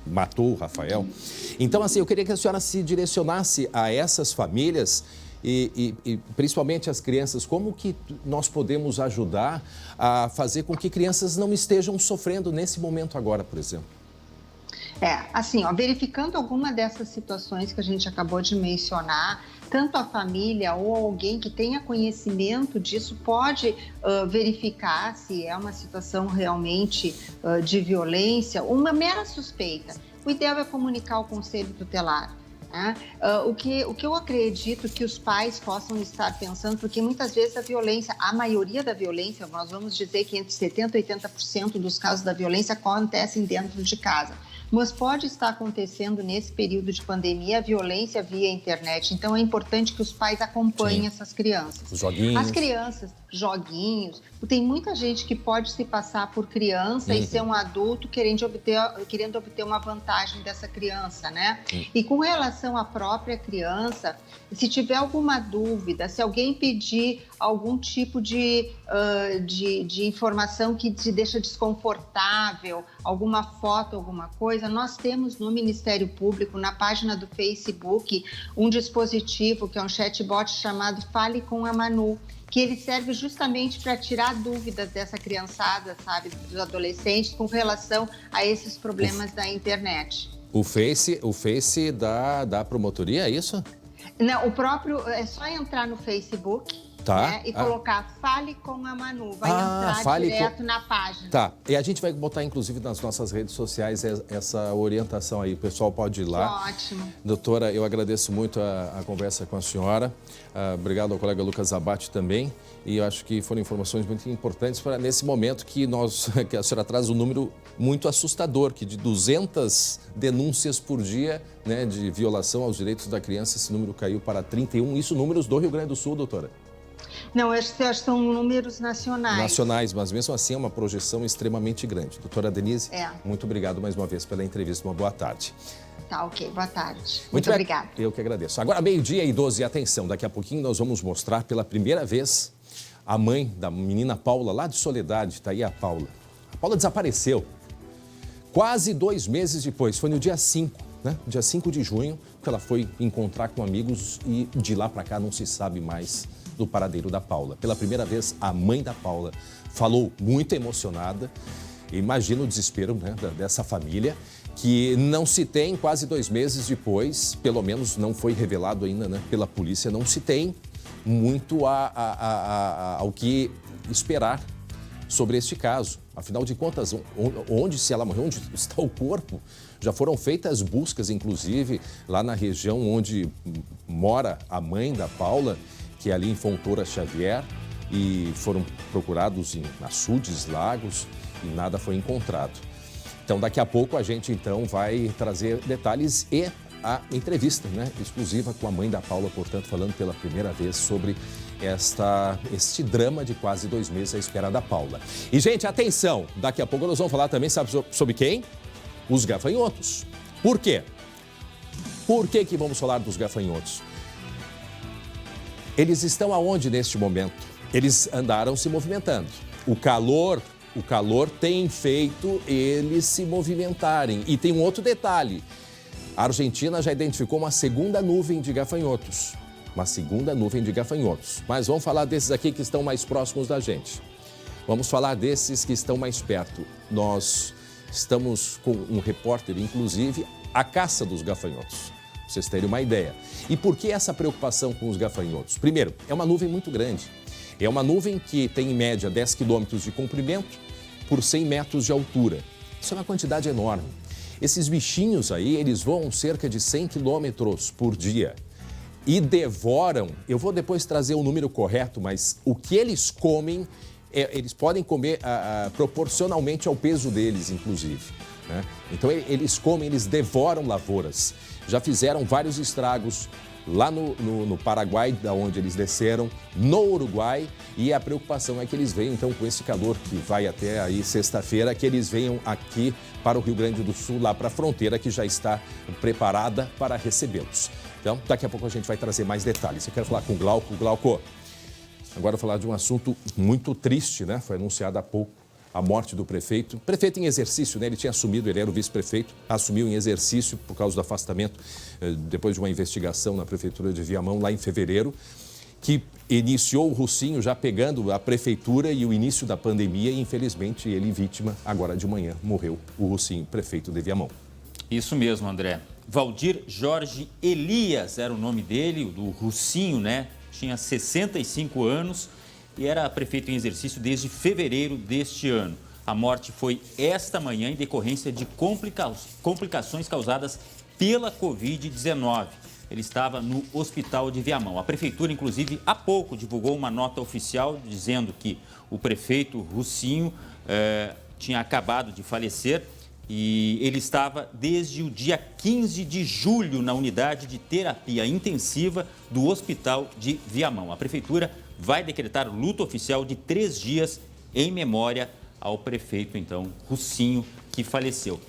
Speaker 1: matou o Rafael. Então, assim, eu queria que a senhora se direcionasse a essas famílias e principalmente as crianças, como que nós podemos ajudar a fazer com que crianças não estejam sofrendo nesse momento agora, por exemplo?
Speaker 9: Assim, verificando alguma dessas situações que a gente acabou de mencionar, tanto a família ou alguém que tenha conhecimento disso pode verificar se é uma situação realmente de violência, uma mera suspeita. O ideal é comunicar ao conselho tutelar. Né? O que eu acredito que os pais possam estar pensando, porque muitas vezes a maioria da violência, nós vamos dizer que entre 70% e 80% dos casos da violência acontecem dentro de casa. Mas pode estar acontecendo nesse período de pandemia a violência via internet. Então é importante que os pais acompanhem essas crianças.
Speaker 1: Os joguinhos.
Speaker 9: As crianças, joguinhos. Tem muita gente que pode se passar por criança e ser um adulto querendo obter uma vantagem dessa criança, né? E com relação à própria criança, se tiver alguma dúvida, se alguém pedir algum tipo de informação que te deixa desconfortável, alguma foto, alguma coisa, nós temos no Ministério Público, na página do Facebook, um dispositivo que é um chatbot chamado Fale com a Manu, que ele serve justamente para tirar dúvidas dessa criançada, sabe, dos adolescentes, com relação a esses problemas da internet.
Speaker 1: O Face da promotoria, é isso?
Speaker 9: Não, o próprio, é só entrar no Facebook...
Speaker 1: Tá.
Speaker 9: Né? E colocar Fale com a Manu, vai entrar direto na página.
Speaker 1: Tá, e a gente vai botar inclusive nas nossas redes sociais essa orientação aí, o pessoal pode ir lá.
Speaker 9: Ótimo.
Speaker 1: Doutora, eu agradeço muito a conversa com a senhora, obrigado ao colega Lucas Abate também, e eu acho que foram informações muito importantes para nesse momento que a senhora traz um número muito assustador, que de 200 denúncias por dia, né, de violação aos direitos da criança, esse número caiu para 31, isso números do Rio Grande do Sul, doutora?
Speaker 9: Não, esses são números nacionais.
Speaker 1: Nacionais, mas mesmo assim é uma projeção extremamente grande. Doutora Denise, muito obrigado mais uma vez pela entrevista. Uma boa tarde.
Speaker 9: Tá, ok. Boa tarde.
Speaker 1: Muito
Speaker 9: obrigada.
Speaker 1: Eu que agradeço. Agora, 12:00, atenção, daqui a pouquinho nós vamos mostrar pela primeira vez a mãe da menina Paula, lá de Soledade. Está aí a Paula. A Paula desapareceu. Quase 2 meses depois, foi no dia 5, né? Dia 5 de junho, que ela foi encontrar com amigos e de lá para cá não se sabe mais do paradeiro da Paula. Pela primeira vez, a mãe da Paula falou muito emocionada. Imagina o desespero, né, dessa família, que não se tem quase 2 meses depois, pelo menos não foi revelado ainda, né, pela polícia, não se tem muito ao que esperar sobre este caso. Afinal de contas, se ela morreu, onde está o corpo? Já foram feitas buscas, inclusive, lá na região onde mora a mãe da Paula, que é ali em Fontoura Xavier, e foram procurados em açudes, lagos, e nada foi encontrado. Então, daqui a pouco a gente então vai trazer detalhes e a entrevista, né, exclusiva com a mãe da Paula, portanto, falando pela primeira vez sobre este drama de quase 2 meses à espera da Paula. E, gente, atenção, daqui a pouco nós vamos falar também, sabe sobre quem? Os gafanhotos. Por quê? Por que vamos falar dos gafanhotos? Eles estão aonde neste momento? Eles andaram se movimentando. O calor tem feito eles se movimentarem. E tem um outro detalhe. A Argentina já identificou uma segunda nuvem de gafanhotos. Mas vamos falar desses aqui que estão mais próximos da gente. Vamos falar desses que estão mais perto. Nós estamos com um repórter, inclusive, à caça dos gafanhotos. Pra vocês terem uma ideia. E por que essa preocupação com os gafanhotos? Primeiro, é uma nuvem muito grande. É uma nuvem que tem, em média, 10 quilômetros de comprimento por 100 metros de altura. Isso é uma quantidade enorme. Esses bichinhos aí, eles voam cerca de 100 quilômetros por dia e devoram, eu vou depois trazer o número correto, mas o que eles comem eles podem comer proporcionalmente ao peso deles, inclusive, né? Então eles comem, eles devoram lavouras. Já fizeram vários estragos lá no Paraguai, da onde eles desceram, no Uruguai, e a preocupação é que eles venham, então, com esse calor que vai até aí sexta-feira, que eles venham aqui para o Rio Grande do Sul, lá para a fronteira, que já está preparada para recebê-los. Então, daqui a pouco a gente vai trazer mais detalhes. Eu quero falar com o Glauco. Glauco, agora falar de um assunto muito triste, né? Foi anunciado há pouco a morte do prefeito. Prefeito em exercício, né? Ele tinha assumido, ele era o vice-prefeito, assumiu em exercício por causa do afastamento, depois de uma investigação na prefeitura de Viamão, lá em fevereiro, que iniciou o Russinho já pegando a prefeitura e o início da pandemia, e infelizmente ele, vítima, agora de manhã, morreu o Russinho, prefeito de Viamão.
Speaker 4: Isso mesmo, André. Valdir Jorge Elias era o nome dele, do Russinho, né? Tinha 65 anos e era prefeito em exercício desde fevereiro deste ano. A morte foi esta manhã em decorrência de complicações causadas pela Covid-19. Ele estava no hospital de Viamão. A prefeitura, inclusive, há pouco divulgou uma nota oficial dizendo que o prefeito Russinho tinha acabado de falecer e ele estava desde o dia 15 de julho na unidade de terapia intensiva do hospital de Viamão. A prefeitura vai decretar luto oficial de 3 dias em memória ao prefeito, então, Russinho, que faleceu.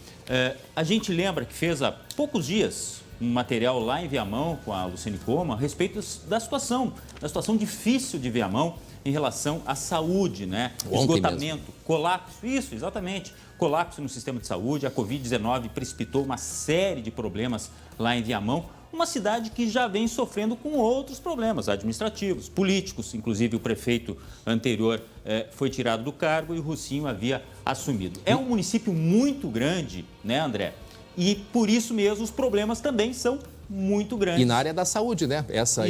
Speaker 4: A gente lembra que fez há poucos dias um material lá em Viamão com a Luciane Coma a respeito da situação difícil de Viamão em relação à saúde, né? Esgotamento, colapso, isso, exatamente. Colapso no sistema de saúde, a Covid-19 precipitou uma série de problemas lá em Viamão, uma cidade que já vem sofrendo com outros problemas administrativos, políticos, inclusive o prefeito anterior foi tirado do cargo e o Russinho havia assumido. É um município muito grande, né, André? E por isso mesmo os problemas também são muito grandes.
Speaker 1: E na área da saúde, né? Essa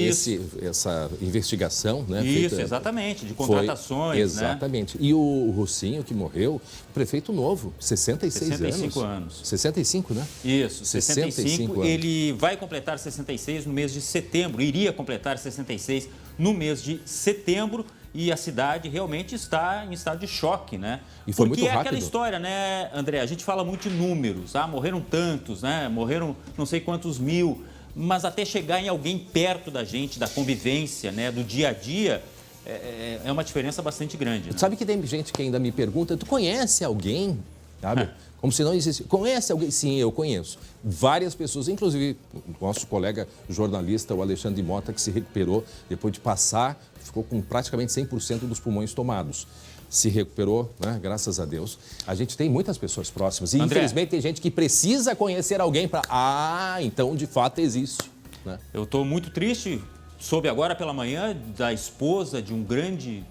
Speaker 1: investigação, né?
Speaker 4: Isso, exatamente, de contratações,
Speaker 1: exatamente. Né? E o Russinho, que morreu, prefeito novo, 65 anos. 65, né?
Speaker 4: Isso, 65 anos. Ele vai completar 66 no mês de setembro, iria completar 66 no mês de setembro. E a cidade realmente está em estado de choque, né?
Speaker 1: E foi
Speaker 4: porque
Speaker 1: muito rápido.
Speaker 4: É aquela história, né, André? A gente fala muito de números, morreram tantos, né? Morreram não sei quantos mil, mas até chegar em alguém perto da gente, da convivência, né, do dia a dia, é uma diferença bastante grande. Né?
Speaker 1: Sabe que tem gente que ainda me pergunta, tu conhece alguém? Sabe? Como se não existisse. Conhece alguém? Sim, eu conheço. Várias pessoas, inclusive o nosso colega jornalista, o Alexandre Mota, que se recuperou depois de passar, ficou com praticamente 100% dos pulmões tomados. Se recuperou, né? Graças a Deus. A gente tem muitas pessoas próximas. E, André, infelizmente, tem gente que precisa conhecer alguém para... então, de fato, existe. Né?
Speaker 4: Eu estou muito triste. Soube agora pela manhã da esposa de um grande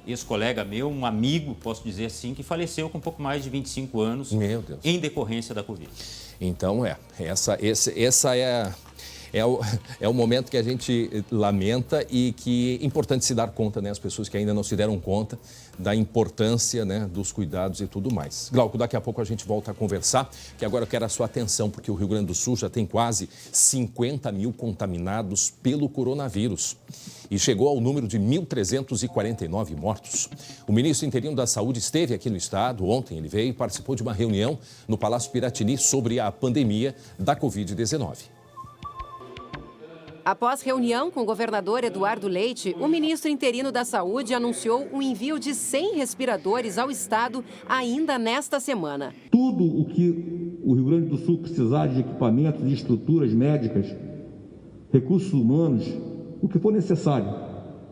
Speaker 4: ex-colega meu, um amigo, posso dizer assim, que faleceu com um pouco mais de 25 anos.
Speaker 1: Meu Deus.
Speaker 4: Em decorrência da Covid.
Speaker 1: Então, essa é o momento que a gente lamenta e que é importante se dar conta, né? As pessoas que ainda não se deram conta da importância, né, dos cuidados e tudo mais. Glauco, daqui a pouco a gente volta a conversar, que agora eu quero a sua atenção, porque o Rio Grande do Sul já tem quase 50 mil contaminados pelo coronavírus e chegou ao número de 1.349 mortos. O ministro interino da Saúde esteve aqui no estado, ontem ele veio e participou de uma reunião no Palácio Piratini sobre a pandemia da Covid-19.
Speaker 10: Após reunião com o governador Eduardo Leite, o ministro interino da Saúde anunciou o envio de 100 respiradores ao estado ainda nesta semana.
Speaker 11: Tudo o que o Rio Grande do Sul precisar de equipamentos e estruturas médicas, recursos humanos, o que for necessário,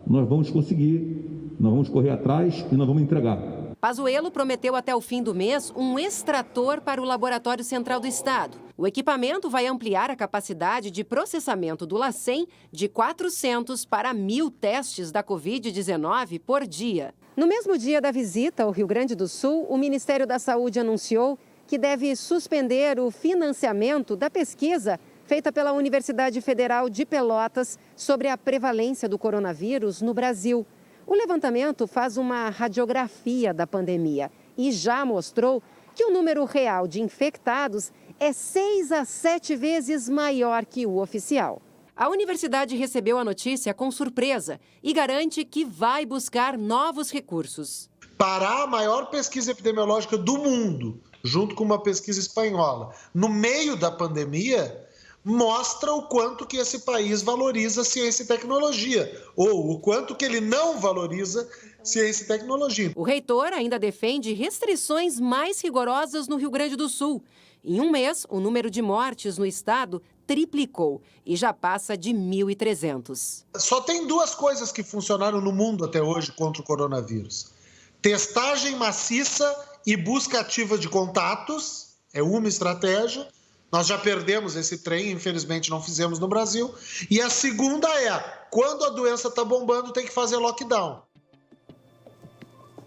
Speaker 11: nós vamos conseguir, nós vamos correr atrás e nós vamos entregar.
Speaker 10: Pazuello prometeu até o fim do mês um extrator para o Laboratório Central do Estado. O equipamento vai ampliar a capacidade de processamento do LACEN de 400 para 1.000 testes da Covid-19 por dia. No mesmo dia da visita ao Rio Grande do Sul, o Ministério da Saúde anunciou que deve suspender o financiamento da pesquisa feita pela Universidade Federal de Pelotas sobre a prevalência do coronavírus no Brasil. O levantamento faz uma radiografia da pandemia e já mostrou que o número real de infectados é 6 a 7 vezes maior que o oficial. A universidade recebeu a notícia com surpresa e garante que vai buscar novos recursos.
Speaker 12: parar a maior pesquisa epidemiológica do mundo, junto com uma pesquisa espanhola, no meio da pandemia, mostra o quanto que esse país valoriza ciência e tecnologia, ou o quanto que ele não valoriza ciência e tecnologia.
Speaker 10: O reitor ainda defende restrições mais rigorosas no Rio Grande do Sul. Em um mês, o número de mortes no estado triplicou e já passa de 1.300.
Speaker 12: Só tem duas coisas que funcionaram no mundo até hoje contra o coronavírus: testagem maciça e busca ativa de contatos, é uma estratégia. Nós já perdemos esse trem, infelizmente não fizemos no Brasil. E a segunda é, quando a doença está bombando, tem que fazer lockdown.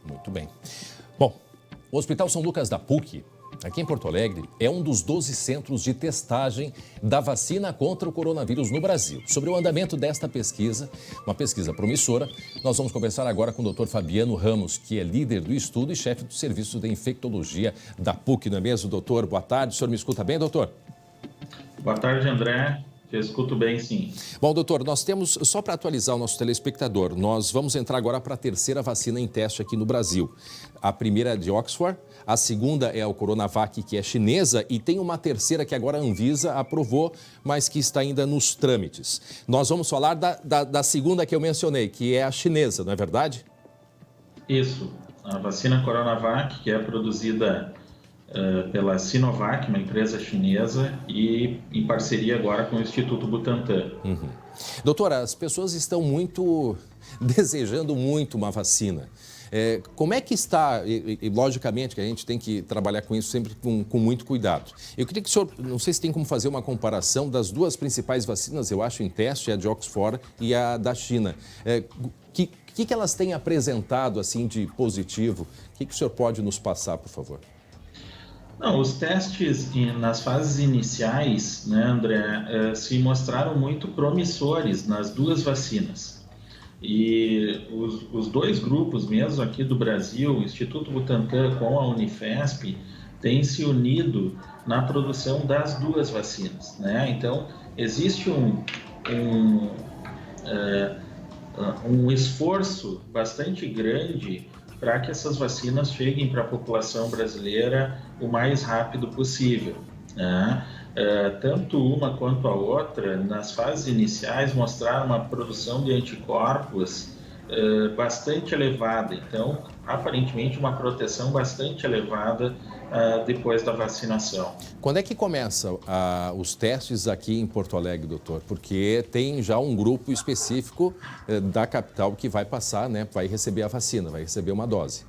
Speaker 1: Muito bem. Bom, o Hospital São Lucas da PUC, aqui em Porto Alegre, é um dos 12 centros de testagem da vacina contra o coronavírus no Brasil. Sobre o andamento desta pesquisa, uma pesquisa promissora, nós vamos conversar agora com o Dr. Fabiano Ramos, que é líder do estudo e chefe do Serviço de Infectologia da PUC, não é mesmo, doutor? Boa tarde, o senhor me escuta bem, doutor?
Speaker 13: Boa tarde, André. Eu escuto bem, sim.
Speaker 1: Bom, doutor, nós temos, só para atualizar o nosso telespectador, nós vamos entrar agora para a terceira vacina em teste aqui no Brasil. A primeira é de Oxford, a segunda é a Coronavac, que é chinesa, e tem uma terceira que agora a Anvisa aprovou, mas que está ainda nos trâmites. Nós vamos falar da segunda que eu mencionei, que é a chinesa, não é verdade?
Speaker 13: Isso. A vacina Coronavac, que é produzida pela Sinovac, uma empresa chinesa, e em parceria agora com o Instituto Butantan.
Speaker 1: Uhum. Doutora, as pessoas estão desejando muito uma vacina. Como é que está, e logicamente que a gente tem que trabalhar com isso sempre com muito cuidado. Eu queria que o senhor, não sei se tem como fazer uma comparação das duas principais vacinas, eu acho, em teste, a de Oxford e a da China. O que elas têm apresentado assim de positivo? O que o senhor pode nos passar, por favor?
Speaker 13: Não, os testes nas fases iniciais, né, André, se mostraram muito promissores nas duas vacinas. E os dois grupos, mesmo aqui do Brasil, o Instituto Butantan com a Unifesp, têm se unido na produção das duas vacinas, né? Então, existe um esforço bastante grande para que essas vacinas cheguem para a população brasileira o mais rápido possível, né? Tanto uma quanto a outra, nas fases iniciais, mostraram uma produção de anticorpos bastante elevada. Então, aparentemente, uma proteção bastante elevada depois da vacinação.
Speaker 1: Quando é que começam os testes aqui em Porto Alegre, doutor? Porque tem já um grupo específico da capital que vai passar, né? Vai receber a vacina, vai receber uma dose.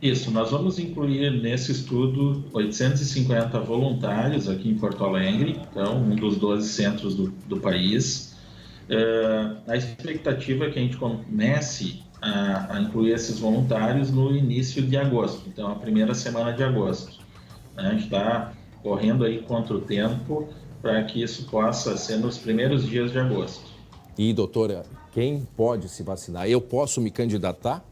Speaker 13: Isso, nós vamos incluir nesse estudo 850 voluntários aqui em Porto Alegre, então um dos 12 centros do país. A expectativa é que a gente comece a incluir esses voluntários no início de agosto, então a primeira semana de agosto. A gente está correndo aí contra o tempo para que isso possa ser nos primeiros dias de agosto.
Speaker 1: E, doutora, quem pode se vacinar? Eu posso me candidatar?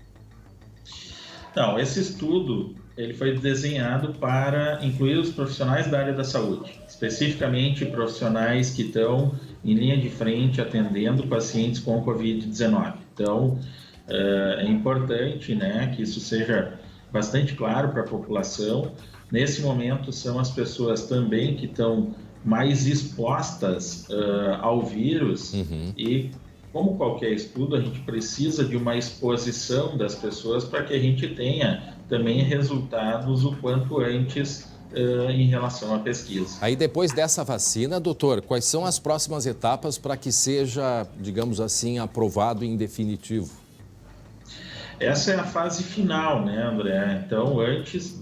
Speaker 13: Não, esse estudo ele foi desenhado para incluir os profissionais da área da saúde, especificamente profissionais que estão em linha de frente atendendo pacientes com Covid-19. Então, é importante, né, que isso seja bastante claro para a população. Nesse momento, são as pessoas também que estão mais expostas ao vírus e, como qualquer estudo, a gente precisa de uma exposição das pessoas para que a gente tenha também resultados o quanto antes em relação à pesquisa.
Speaker 1: Aí, depois dessa vacina, doutor, quais são as próximas etapas para que seja, digamos assim, aprovado em definitivo?
Speaker 13: Essa é a fase final, né, André? Então, antes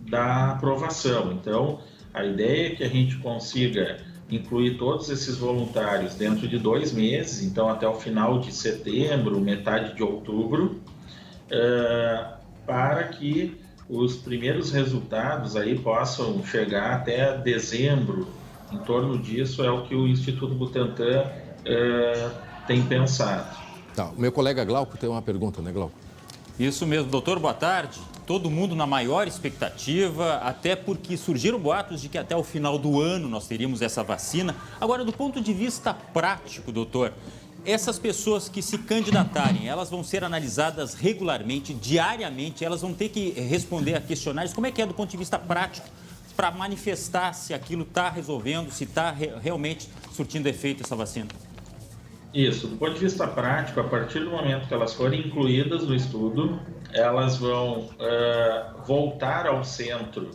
Speaker 13: da aprovação. Então, a ideia é que a gente consiga incluir todos esses voluntários dentro de 2 meses, então até o final de setembro, metade de outubro, para que os primeiros resultados aí possam chegar até dezembro. Em torno disso é o que o Instituto Butantan tem pensado.
Speaker 1: Tá, o meu colega Glauco tem uma pergunta, né, Glauco?
Speaker 4: Isso mesmo, doutor, boa tarde. Todo mundo na maior expectativa, até porque surgiram boatos de que até o final do ano nós teríamos essa vacina. Agora, do ponto de vista prático, doutor, essas pessoas que se candidatarem, elas vão ser analisadas regularmente, diariamente, elas vão ter que responder a questionários. Como é que é do ponto de vista prático para manifestar se aquilo está resolvendo, se está realmente surtindo efeito essa vacina?
Speaker 13: Isso, do ponto de vista prático, a partir do momento que elas forem incluídas no estudo, elas vão voltar ao centro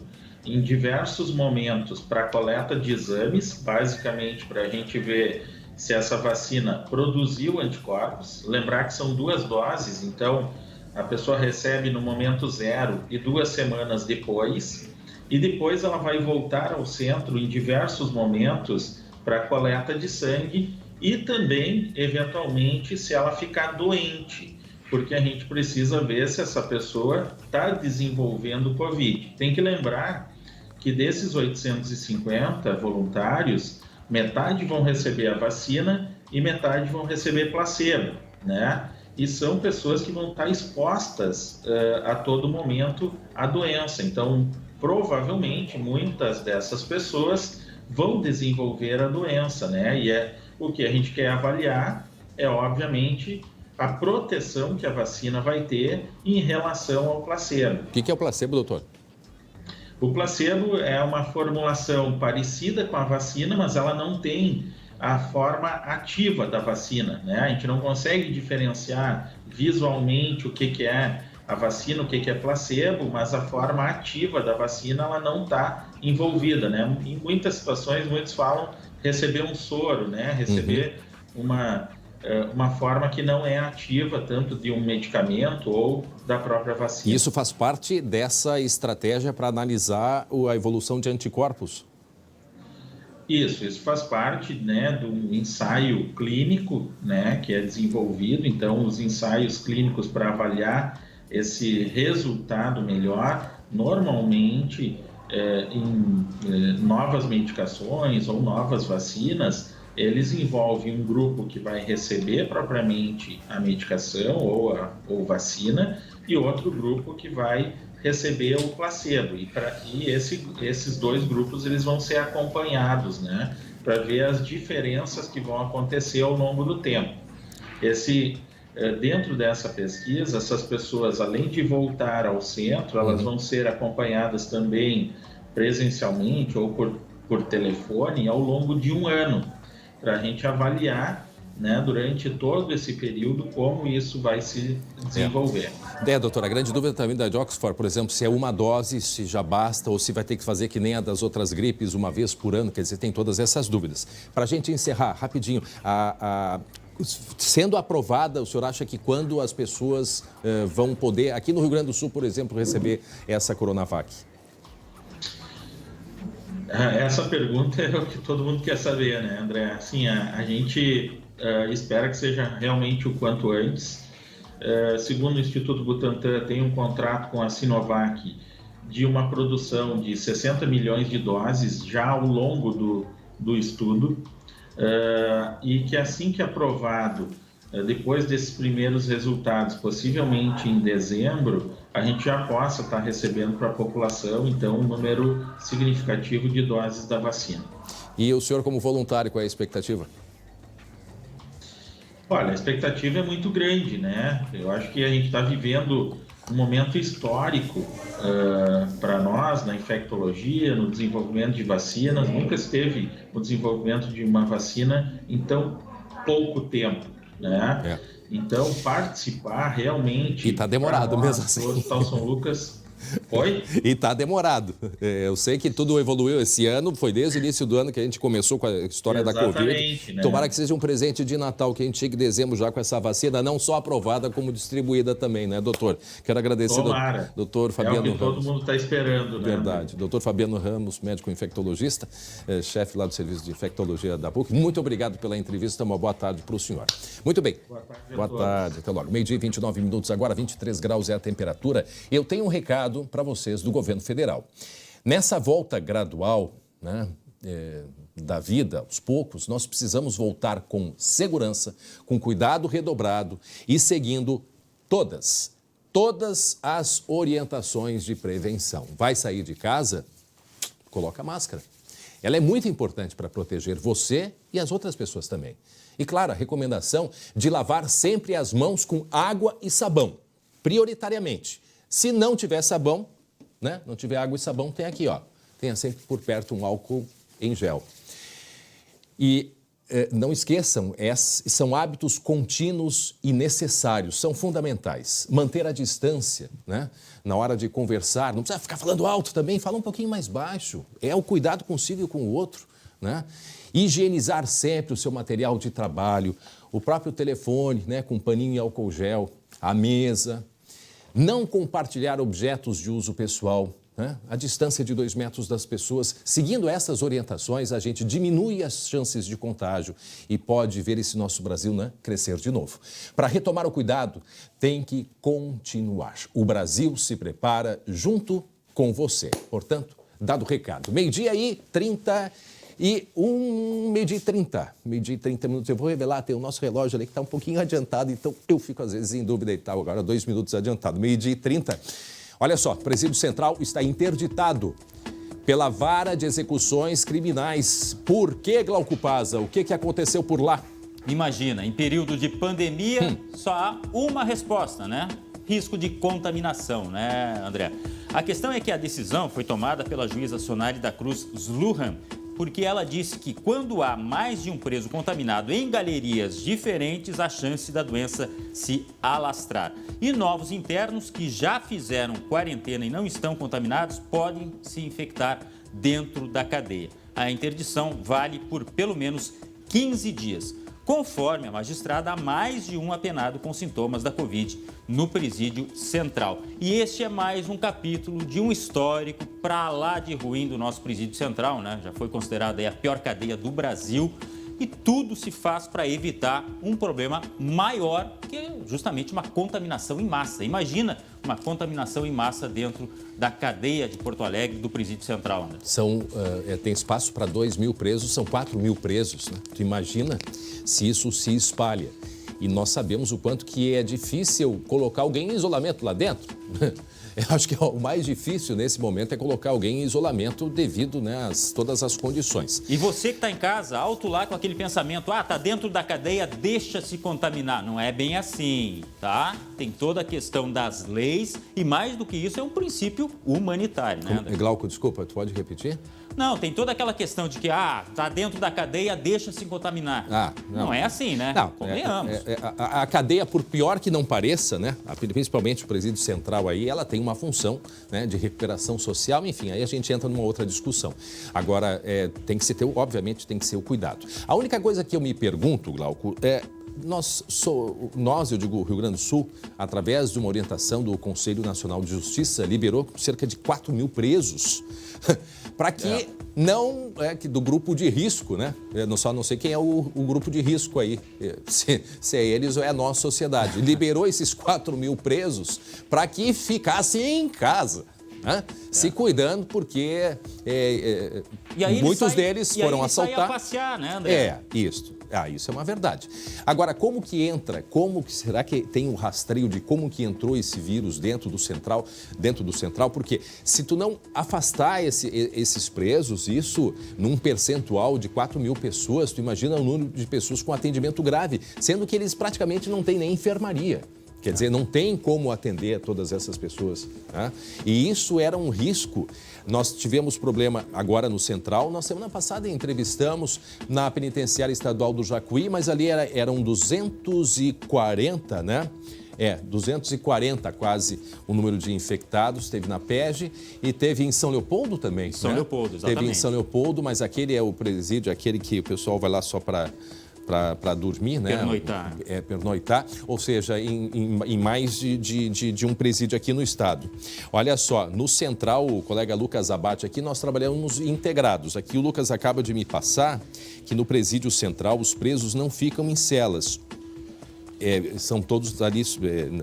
Speaker 13: em diversos momentos para a coleta de exames, basicamente para a gente ver se essa vacina produziu anticorpos. Lembrar que são 2 doses, então a pessoa recebe no momento 0 e 2 semanas depois, e depois ela vai voltar ao centro em diversos momentos para a coleta de sangue e também, eventualmente, se ela ficar doente, porque a gente precisa ver se essa pessoa está desenvolvendo Covid. Tem que lembrar que desses 850 voluntários, metade vão receber a vacina e metade vão receber placebo, né? E são pessoas que vão estar expostas a todo momento à doença. Então, provavelmente, muitas dessas pessoas vão desenvolver a doença, né? E o que a gente quer avaliar é, obviamente, a proteção que a vacina vai ter em relação ao placebo.
Speaker 1: O que é o placebo, doutor?
Speaker 13: O placebo é uma formulação parecida com a vacina, mas ela não tem a forma ativa da vacina, né? A gente não consegue diferenciar visualmente o que é a vacina, o que é placebo, mas a forma ativa da vacina ela não está envolvida, né? Em muitas situações, muitos falam receber um soro, né? Receber uma forma que não é ativa tanto de um medicamento ou da própria vacina.
Speaker 1: Isso faz parte dessa estratégia para analisar a evolução de anticorpos?
Speaker 13: Isso faz parte, né, do ensaio clínico, né, que é desenvolvido. Então, os ensaios clínicos para avaliar esse resultado melhor, normalmente em novas medicações ou novas vacinas, eles envolvem um grupo que vai receber propriamente a medicação ou vacina e outro grupo que vai receber o placebo. E esses 2 grupos eles vão ser acompanhados, né, para ver as diferenças que vão acontecer ao longo do tempo. Dentro dessa pesquisa, essas pessoas, além de voltar ao centro, elas vão ser acompanhadas também presencialmente ou por telefone ao longo de 1 ano, para a gente avaliar, né, durante todo esse período como isso vai se desenvolver.
Speaker 1: Doutora, a grande dúvida também da de Oxford, por exemplo, se é uma dose, se já basta ou se vai ter que fazer que nem a das outras gripes, uma vez por ano, quer dizer, tem todas essas dúvidas. Para a gente encerrar rapidinho, sendo aprovada, o senhor acha que quando as pessoas vão poder, aqui no Rio Grande do Sul, por exemplo, receber essa Coronavac?
Speaker 13: Essa pergunta é o que todo mundo quer saber, né, André? Assim, a gente espera que seja realmente o quanto antes. Segundo o Instituto Butantan, tem um contrato com a Sinovac de uma produção de 60 milhões de doses já ao longo do estudo, e que assim que aprovado, depois desses primeiros resultados, possivelmente em dezembro, a gente já possa estar recebendo para a população, então, um número significativo de doses da vacina.
Speaker 1: E o senhor, como voluntário, qual é a expectativa?
Speaker 13: Olha, a expectativa é muito grande, né? Eu acho que a gente está vivendo um momento histórico para nós na infectologia, no desenvolvimento de vacinas. Nunca se teve o desenvolvimento de uma vacina em tão pouco tempo, né? Então, participar realmente...
Speaker 1: E está demorado mesmo assim.
Speaker 13: O Hospital São Lucas... Oi?
Speaker 1: E está demorado. Eu sei que tudo evoluiu esse ano, foi desde o início do ano que a gente começou com a história da Covid.
Speaker 13: Né?
Speaker 1: Tomara que seja um presente de Natal, que a gente chegue em dezembro já com essa vacina, não só aprovada, como distribuída também, né, doutor? Quero agradecer ao doutor Fabiano Ramos.
Speaker 13: É o que todo mundo está esperando, né?
Speaker 1: Verdade. Doutor Fabiano Ramos, médico infectologista, chefe lá do Serviço de Infectologia da PUC. Muito obrigado pela entrevista, uma boa tarde para o senhor. Muito bem. Boa tarde, até logo. 12h, 29 minutos agora, 23 graus é a temperatura. Eu tenho um recado para vocês do governo federal. Nessa volta gradual, né, da vida, aos poucos, nós precisamos voltar com segurança, com cuidado redobrado e seguindo todas as orientações de prevenção. Vai sair de casa? Coloca a máscara. Ela é muito importante para proteger você e as outras pessoas também. E, claro, a recomendação de lavar sempre as mãos com água e sabão, prioritariamente. Se não tiver sabão, né, não tiver água e sabão, tem aqui, ó. Tenha sempre por perto um álcool em gel. E não esqueçam, são hábitos contínuos e necessários, são fundamentais. Manter a distância, né? Na hora de conversar, não precisa ficar falando alto também, fala um pouquinho mais baixo. É o cuidado consigo e com o outro, né? Higienizar sempre o seu material de trabalho, o próprio telefone, né, com paninho e álcool gel, a mesa. Não compartilhar objetos de uso pessoal, né? A distância de 2 metros das pessoas. Seguindo essas orientações, a gente diminui as chances de contágio e pode ver esse nosso Brasil, né, crescer de novo. Para retomar o cuidado, tem que continuar. O Brasil se prepara junto com você. Portanto, dado o recado. Meio-dia e 30 meio-dia e 30 minutos. Eu vou revelar, tem o nosso relógio ali que está um pouquinho adiantado, então eu fico às vezes em dúvida e tal. Agora 2 minutos adiantado, meio-dia e 30. Olha só, o Presídio Central está interditado pela Vara de Execuções Criminais. Por que, Glauco Paza? O que aconteceu por lá?
Speaker 4: Imagina, em período de pandemia, só há uma resposta, né? Risco de contaminação, né, André? A questão é que a decisão foi tomada pela juíza Sonali da Cruz Sluhan, porque ela disse que quando há mais de um preso contaminado em galerias diferentes, a chance da doença se alastrar. E novos internos que já fizeram quarentena e não estão contaminados podem se infectar dentro da cadeia. A interdição vale por pelo menos 15 dias. Conforme a magistrada, há mais de um apenado com sintomas da Covid no Presídio Central. E este é mais um capítulo de um histórico para lá de ruim do nosso Presídio Central, né? Já foi considerada a pior cadeia do Brasil. E tudo se faz para evitar um problema maior, que é justamente uma contaminação em massa. Imagina uma contaminação em massa dentro da cadeia de Porto Alegre, do Presídio Central, né?
Speaker 1: Tem espaço para 2.000 presos, são 4.000 presos, né? Tu imagina se isso se espalha. E nós sabemos o quanto que é difícil colocar alguém em isolamento lá dentro. Eu acho que o mais difícil nesse momento é colocar alguém em isolamento devido, né, a todas as condições.
Speaker 4: E você que está em casa, alto lá com aquele pensamento, tá dentro da cadeia, deixa se contaminar. Não é bem assim, tá? Tem toda a questão das leis e mais do que isso é um princípio humanitário, né, André?
Speaker 1: Glauco, desculpa, tu pode repetir?
Speaker 4: Não, tem toda aquela questão de que, tá dentro da cadeia, deixa se contaminar. Não é assim, né?
Speaker 1: Não,
Speaker 4: convenhamos.
Speaker 1: A cadeia, por pior que não pareça, né? Principalmente o Presídio Central aí, ela tem uma função, né, de recuperação social, enfim, aí a gente entra numa outra discussão. Agora, obviamente, tem que ser o cuidado. A única coisa que eu me pergunto, Glauco, eu digo, o Rio Grande do Sul, através de uma orientação do Conselho Nacional de Justiça, liberou cerca de 4.000 presos para que do grupo de risco, né? Eu só não sei quem é o grupo de risco aí, se é eles ou é a nossa sociedade. Liberou esses 4.000 presos para que ficassem em casa. Se cuidando, porque muitos deles foram assaltar.
Speaker 4: A passear, né, André?
Speaker 1: Isso é uma verdade. Agora, como que entra? Será que tem um rastreio de como que entrou esse vírus dentro do central? Porque se tu não afastar esses presos, isso num percentual de 4.000 pessoas, tu imagina o número de pessoas com atendimento grave, sendo que eles praticamente não têm nem enfermaria. Quer dizer, não tem como atender a todas essas pessoas. Né? E isso era um risco. Nós tivemos problema agora no Central. Na semana passada entrevistamos na Penitenciária Estadual do Jacuí, mas ali eram 240, né? 240 quase o número de infectados. Teve na PEG e teve em São Leopoldo também.
Speaker 4: São Leopoldo, exatamente.
Speaker 1: Teve em São Leopoldo, mas aquele é o presídio, aquele que o pessoal vai lá só para dormir, né? Pernoitar, ou seja, em mais de um presídio aqui no estado. Olha só, no Central, o colega Lucas Abate aqui, nós trabalhamos integrados. Aqui o Lucas acaba de me passar que no Presídio Central os presos não ficam em celas. São todos ali,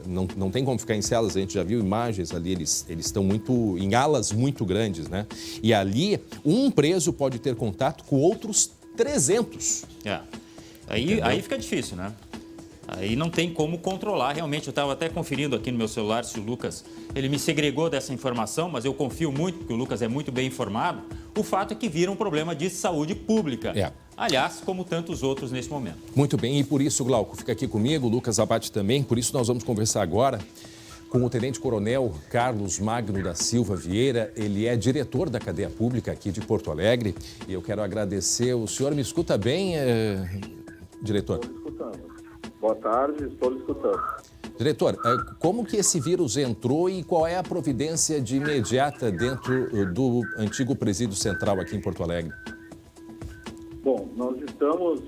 Speaker 1: não tem como ficar em celas, a gente já viu imagens ali, eles estão em alas muito grandes, né? E ali, um preso pode ter contato com outros 300.
Speaker 4: Aí fica difícil, né? Aí não tem como controlar. Realmente, eu estava até conferindo aqui no meu celular se o Lucas, ele me segregou dessa informação, mas eu confio muito, porque o Lucas é muito bem informado. O fato é que vira um problema de saúde pública. Aliás, como tantos outros nesse momento.
Speaker 1: Muito bem, e por isso, Glauco, fica aqui comigo, Lucas Abate também, por isso nós vamos conversar agora com o Tenente-Coronel Carlos Magno da Silva Vieira. Ele é diretor da cadeia pública aqui de Porto Alegre. E eu quero agradecer. O senhor me escuta bem, diretor?
Speaker 14: Estou escutando. Boa tarde, estou escutando.
Speaker 1: Diretor, como que esse vírus entrou e qual é a providência de imediata dentro do antigo presídio central aqui em Porto Alegre?
Speaker 14: Bom, nós estamos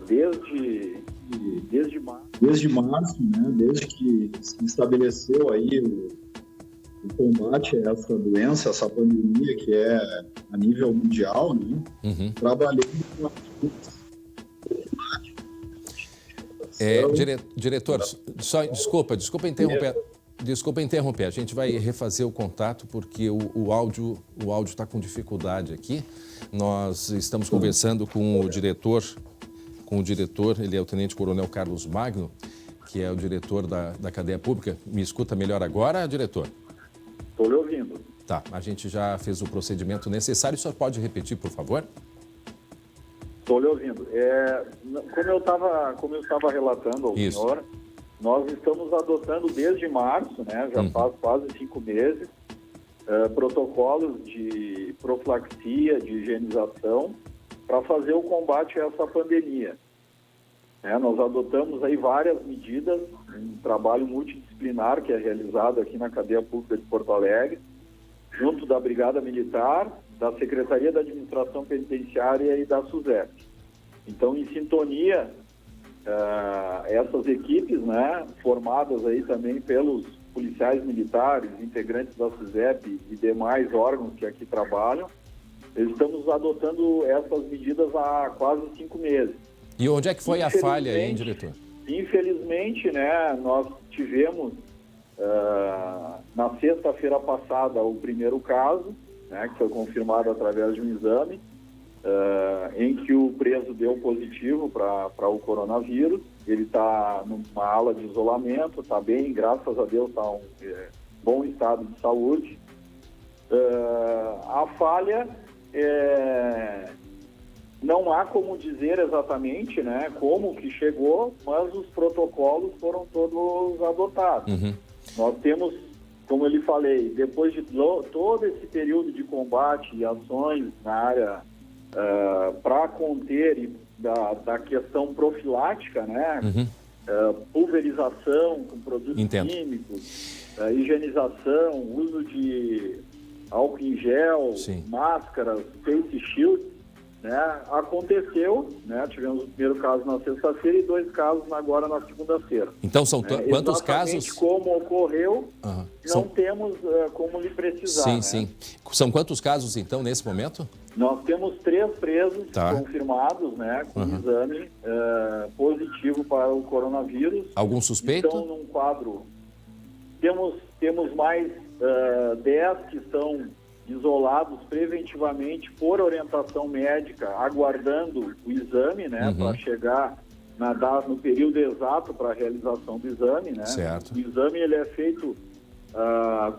Speaker 14: desde março, né, desde que se estabeleceu aí o combate a essa doença, essa pandemia que é a nível mundial, né, trabalhando com
Speaker 1: diretor, só desculpa interromper. A gente vai refazer o contato porque o áudio está com dificuldade aqui. Nós estamos conversando com o diretor, ele é o Tenente-Coronel Carlos Magno, que é o diretor da cadeia pública. Me escuta melhor agora, diretor?
Speaker 14: Estou lhe ouvindo.
Speaker 1: Tá, a gente já fez o procedimento necessário. O senhor pode repetir, por favor?
Speaker 14: Estou lhe ouvindo. Como eu estava relatando ao senhor, nós estamos adotando desde março, né, já faz quase 5 meses, protocolos de profilaxia, de higienização, para fazer o combate a essa pandemia. Nós adotamos aí várias medidas, um trabalho multidisciplinar que é realizado aqui na cadeia pública de Porto Alegre, junto da Brigada Militar, da Secretaria da Administração Penitenciária e da SUSEP. Então, em sintonia, essas equipes, né, formadas aí também pelos policiais militares, integrantes da SUSEP e demais órgãos que aqui trabalham, estamos adotando essas medidas há quase 5 meses.
Speaker 1: E onde é que foi a falha aí, hein, diretor?
Speaker 14: Infelizmente, né, nós tivemos na sexta-feira passada o primeiro caso, né, que foi confirmado através de um exame, em que o preso deu positivo para o coronavírus. Ele está numa ala de isolamento, está bem, graças a Deus está em bom estado de saúde. A falha, não há como dizer exatamente, né, como que chegou, mas os protocolos foram todos adotados. Nós temos, como eu lhe falei, depois de todo esse período de combate e ações na área para conter da questão profilática, né? Pulverização com produtos químicos, higienização, uso de álcool em gel, máscaras, face shield, né? Aconteceu, né? Tivemos o primeiro caso na sexta-feira e 2 casos agora na segunda-feira.
Speaker 1: Então são quantos casos?
Speaker 14: Como ocorreu, não temos como lhe precisar.
Speaker 1: Sim. São quantos casos então nesse momento?
Speaker 14: Nós temos 3 presos confirmados, né, com exame positivo para o coronavírus.
Speaker 1: Algum suspeito?
Speaker 14: Estão num quadro. Temos mais 10 que estão isolados preventivamente por orientação médica, aguardando o exame, né, para chegar no período exato para a realização do exame, né?
Speaker 1: Certo.
Speaker 14: O exame ele é feito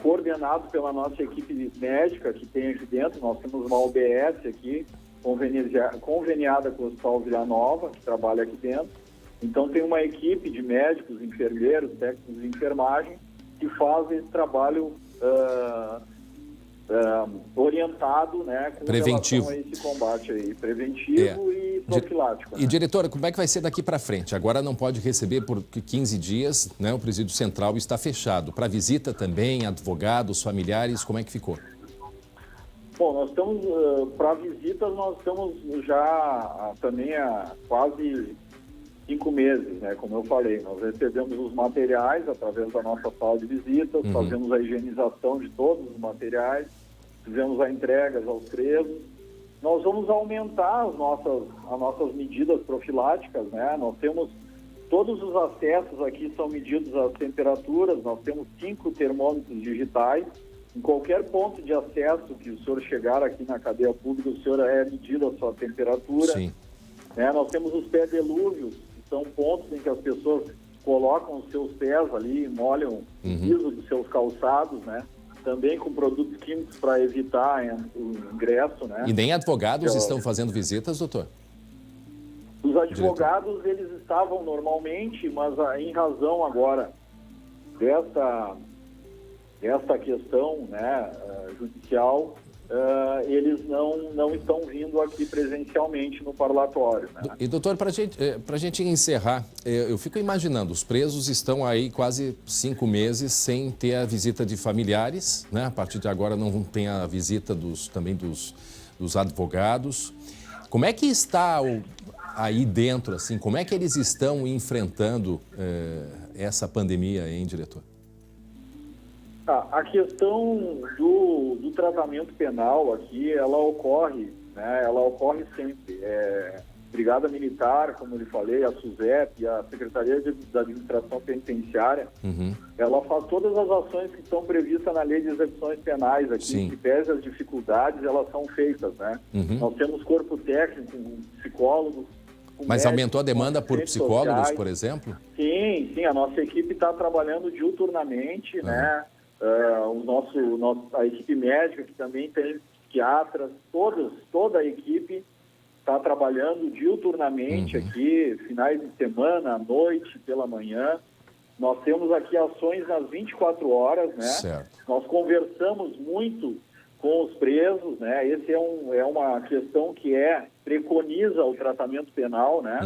Speaker 14: coordenado pela nossa equipe médica que tem aqui dentro. Nós temos uma OBS aqui, conveniada com o Hospital Vila Nova, que trabalha aqui dentro. Então tem uma equipe de médicos, enfermeiros, técnicos de enfermagem que fazem esse trabalho orientado, né, com
Speaker 1: preventivo.
Speaker 14: relação a esse combate aí, preventivo e profilático.
Speaker 1: E, diretora, como é que vai ser daqui para frente? Agora não pode receber por 15 dias, né? O presídio central está fechado. Para visita também, advogados, familiares, como é que ficou?
Speaker 14: Bom, nós estamos, para visitas, nós estamos já também há quase 5 meses, né? Como eu falei, nós recebemos os materiais através da nossa sala de visitas, fazemos a higienização de todos os materiais, fizemos a entrega aos presos. Nós vamos aumentar as nossas medidas profiláticas, né? Nós temos todos os acessos aqui são medidos as temperaturas, nós temos 5 termômetros digitais. Em qualquer ponto de acesso que o senhor chegar aqui na cadeia pública, o senhor é medido a sua temperatura.
Speaker 1: Sim.
Speaker 14: Né? Nós temos os pé-delúvios, que são pontos em que as pessoas colocam os seus pés ali, molham o piso dos seus calçados, né? também com produtos químicos para evitar o ingresso, né?
Speaker 1: E nem advogados estão fazendo visitas, doutor?
Speaker 14: Os advogados, eles estavam normalmente, mas em razão agora desta questão, né, judicial, eles não estão vindo aqui presencialmente no parlatório, né?
Speaker 1: E, doutor, para a gente encerrar, eu fico imaginando, os presos estão aí quase 5 meses sem ter a visita de familiares, né? A partir de agora não tem a visita também dos advogados. Como é que está aí dentro, assim, como é que eles estão enfrentando essa pandemia, hein, diretor?
Speaker 14: A questão do tratamento penal aqui, ela ocorre, né? Ela ocorre sempre. Brigada Militar, como eu lhe falei, a SUSEP, a Secretaria da Administração Penitenciária, ela faz todas as ações que estão previstas na Lei de Execuções Penais aqui, que pese as dificuldades, elas são feitas, né? Nós temos corpo técnico, psicólogos.
Speaker 1: Mas aumentou a demanda por psicólogos, sociais, por exemplo?
Speaker 14: Sim, a nossa equipe está trabalhando diuturnamente, né? A equipe médica, que também tem psiquiatras, toda a equipe está trabalhando diuturnamente aqui, finais de semana, à noite, pela manhã. Nós temos aqui ações nas 24 horas, né?
Speaker 1: Certo.
Speaker 14: Nós conversamos muito com os presos, né? Esse é uma questão que preconiza o tratamento penal, né?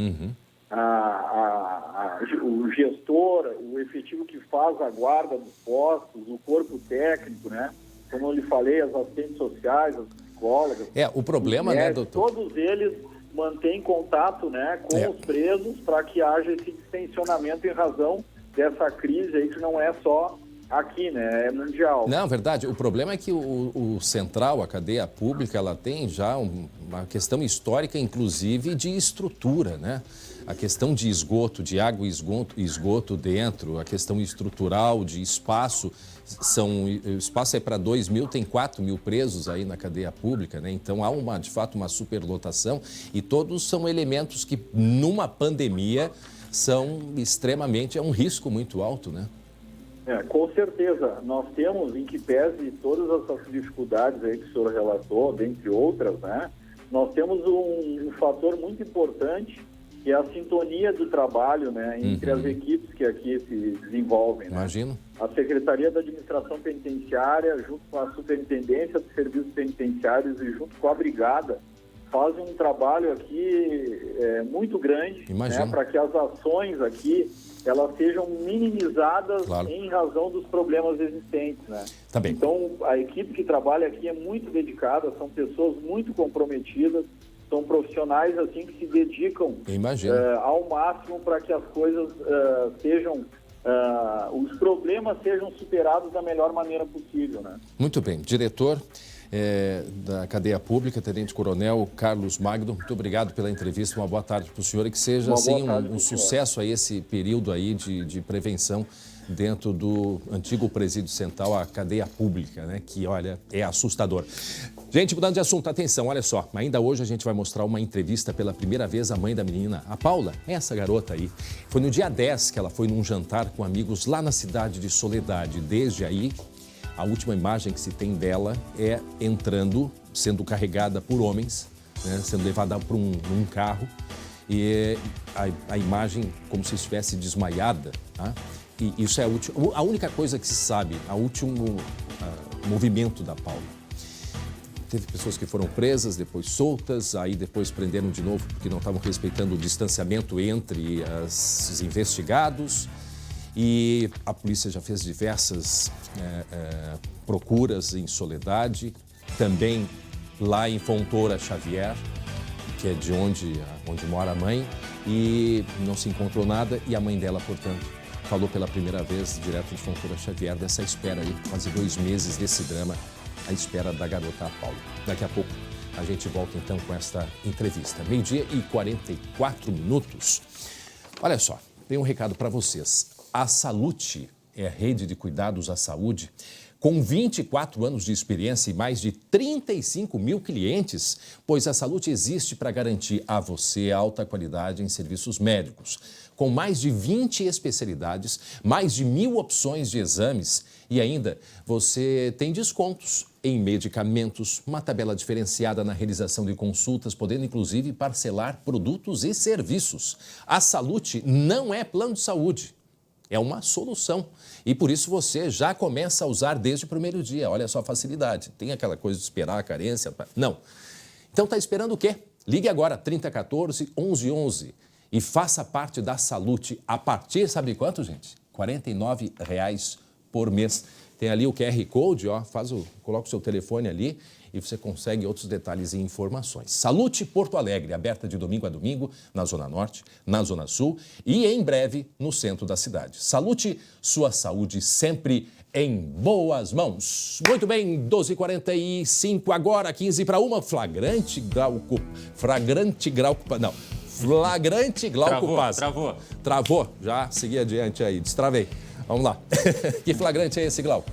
Speaker 14: O gestor, o efetivo que faz a guarda dos postos, o corpo técnico, né? Como eu lhe falei, as assistentes sociais, as psicólogas.
Speaker 1: O problema, né, doutor?
Speaker 14: Todos eles mantêm contato, né, com os presos para que haja esse distensionamento em razão dessa crise aí, que não é só aqui, né, é mundial.
Speaker 1: Não, verdade. O problema é que o Central, a cadeia pública, ela tem já uma questão histórica, inclusive, de estrutura, né? A questão de esgoto, de água e esgoto dentro, a questão estrutural de espaço. O espaço é para 2.000, tem 4.000 presos aí na cadeia pública, né? Então há de fato uma superlotação e todos são elementos que numa pandemia são extremamente, é um risco muito alto, né?
Speaker 14: Com certeza. Nós temos, em que pese todas essas dificuldades aí que o senhor relatou, dentre outras, né? Nós temos um fator muito importante, que é a sintonia do trabalho, né, entre as equipes que aqui se desenvolvem, né?
Speaker 1: Imagino.
Speaker 14: A Secretaria da Administração Penitenciária, junto com a Superintendência dos Serviços Penitenciários e junto com a Brigada, fazem um trabalho aqui muito grande, né, para que as ações aqui elas sejam minimizadas em razão dos problemas existentes, né?
Speaker 1: Tá bem.
Speaker 14: Então, a equipe que trabalha aqui é muito dedicada, são pessoas muito comprometidas, são profissionais assim que se dedicam ao máximo para que as coisas os problemas sejam superados da melhor maneira possível, né?
Speaker 1: Muito bem. Diretor da cadeia pública, Tenente Coronel Carlos Magno, muito obrigado pela entrevista, uma boa tarde para o senhor e que seja assim um sucesso aí esse período aí de prevenção dentro do antigo presídio central, a cadeia pública, né? Que, olha, é assustador. Gente, mudando de assunto, atenção, olha só. Ainda hoje a gente vai mostrar uma entrevista pela primeira vez à mãe da menina, a Paula, essa garota aí. Foi no dia 10 que ela foi num jantar com amigos lá na cidade de Soledade. Desde aí, a última imagem que se tem dela é entrando, sendo carregada por homens, né? Sendo levada para um carro. E a imagem como se estivesse desmaiada, tá? E isso é a única coisa que se sabe, o último movimento da Paula. Teve pessoas que foram presas, depois soltas, aí depois prenderam de novo porque não estavam respeitando o distanciamento entre os investigados. E a polícia já fez diversas procuras em Soledade, também lá em Fontoura Xavier, que é de onde mora a mãe, e não se encontrou nada. E a mãe dela, portanto, falou pela primeira vez, direto de Fontoura Xavier, dessa espera aí, quase 2 meses desse drama, à espera da garota Paula. Daqui a pouco a gente volta então com esta entrevista. 12h44. Olha só, tem um recado para vocês. A Salute é a rede de cuidados à saúde Com 24 anos de experiência e mais de 35 mil clientes, pois a Salute existe para garantir a você alta qualidade em serviços médicos. Com mais de 20 especialidades, mais de 1.000 opções de exames e ainda você tem descontos em medicamentos, uma tabela diferenciada na realização de consultas, podendo inclusive parcelar produtos e serviços. A Salute não é plano de saúde. É uma solução e por isso você já começa a usar desde o primeiro dia. Olha só a facilidade. Tem aquela coisa de esperar a carência? Não. Então está esperando o quê? Ligue agora 3014-1111 e faça parte da Salute a partir, sabe quanto, gente? R$ 49,00 por mês. Tem ali o QR Code, ó, coloca o seu telefone ali e você consegue outros detalhes e informações. Salute Porto Alegre, aberta de domingo a domingo na Zona Norte, na Zona Sul e em breve no centro da cidade. Salute, sua saúde sempre em boas mãos. Muito bem, 12h45, agora 15 para 1, flagrante Glauco Paz. Travou, já segui adiante aí, destravei. Vamos lá. Que flagrante é esse, Glauco?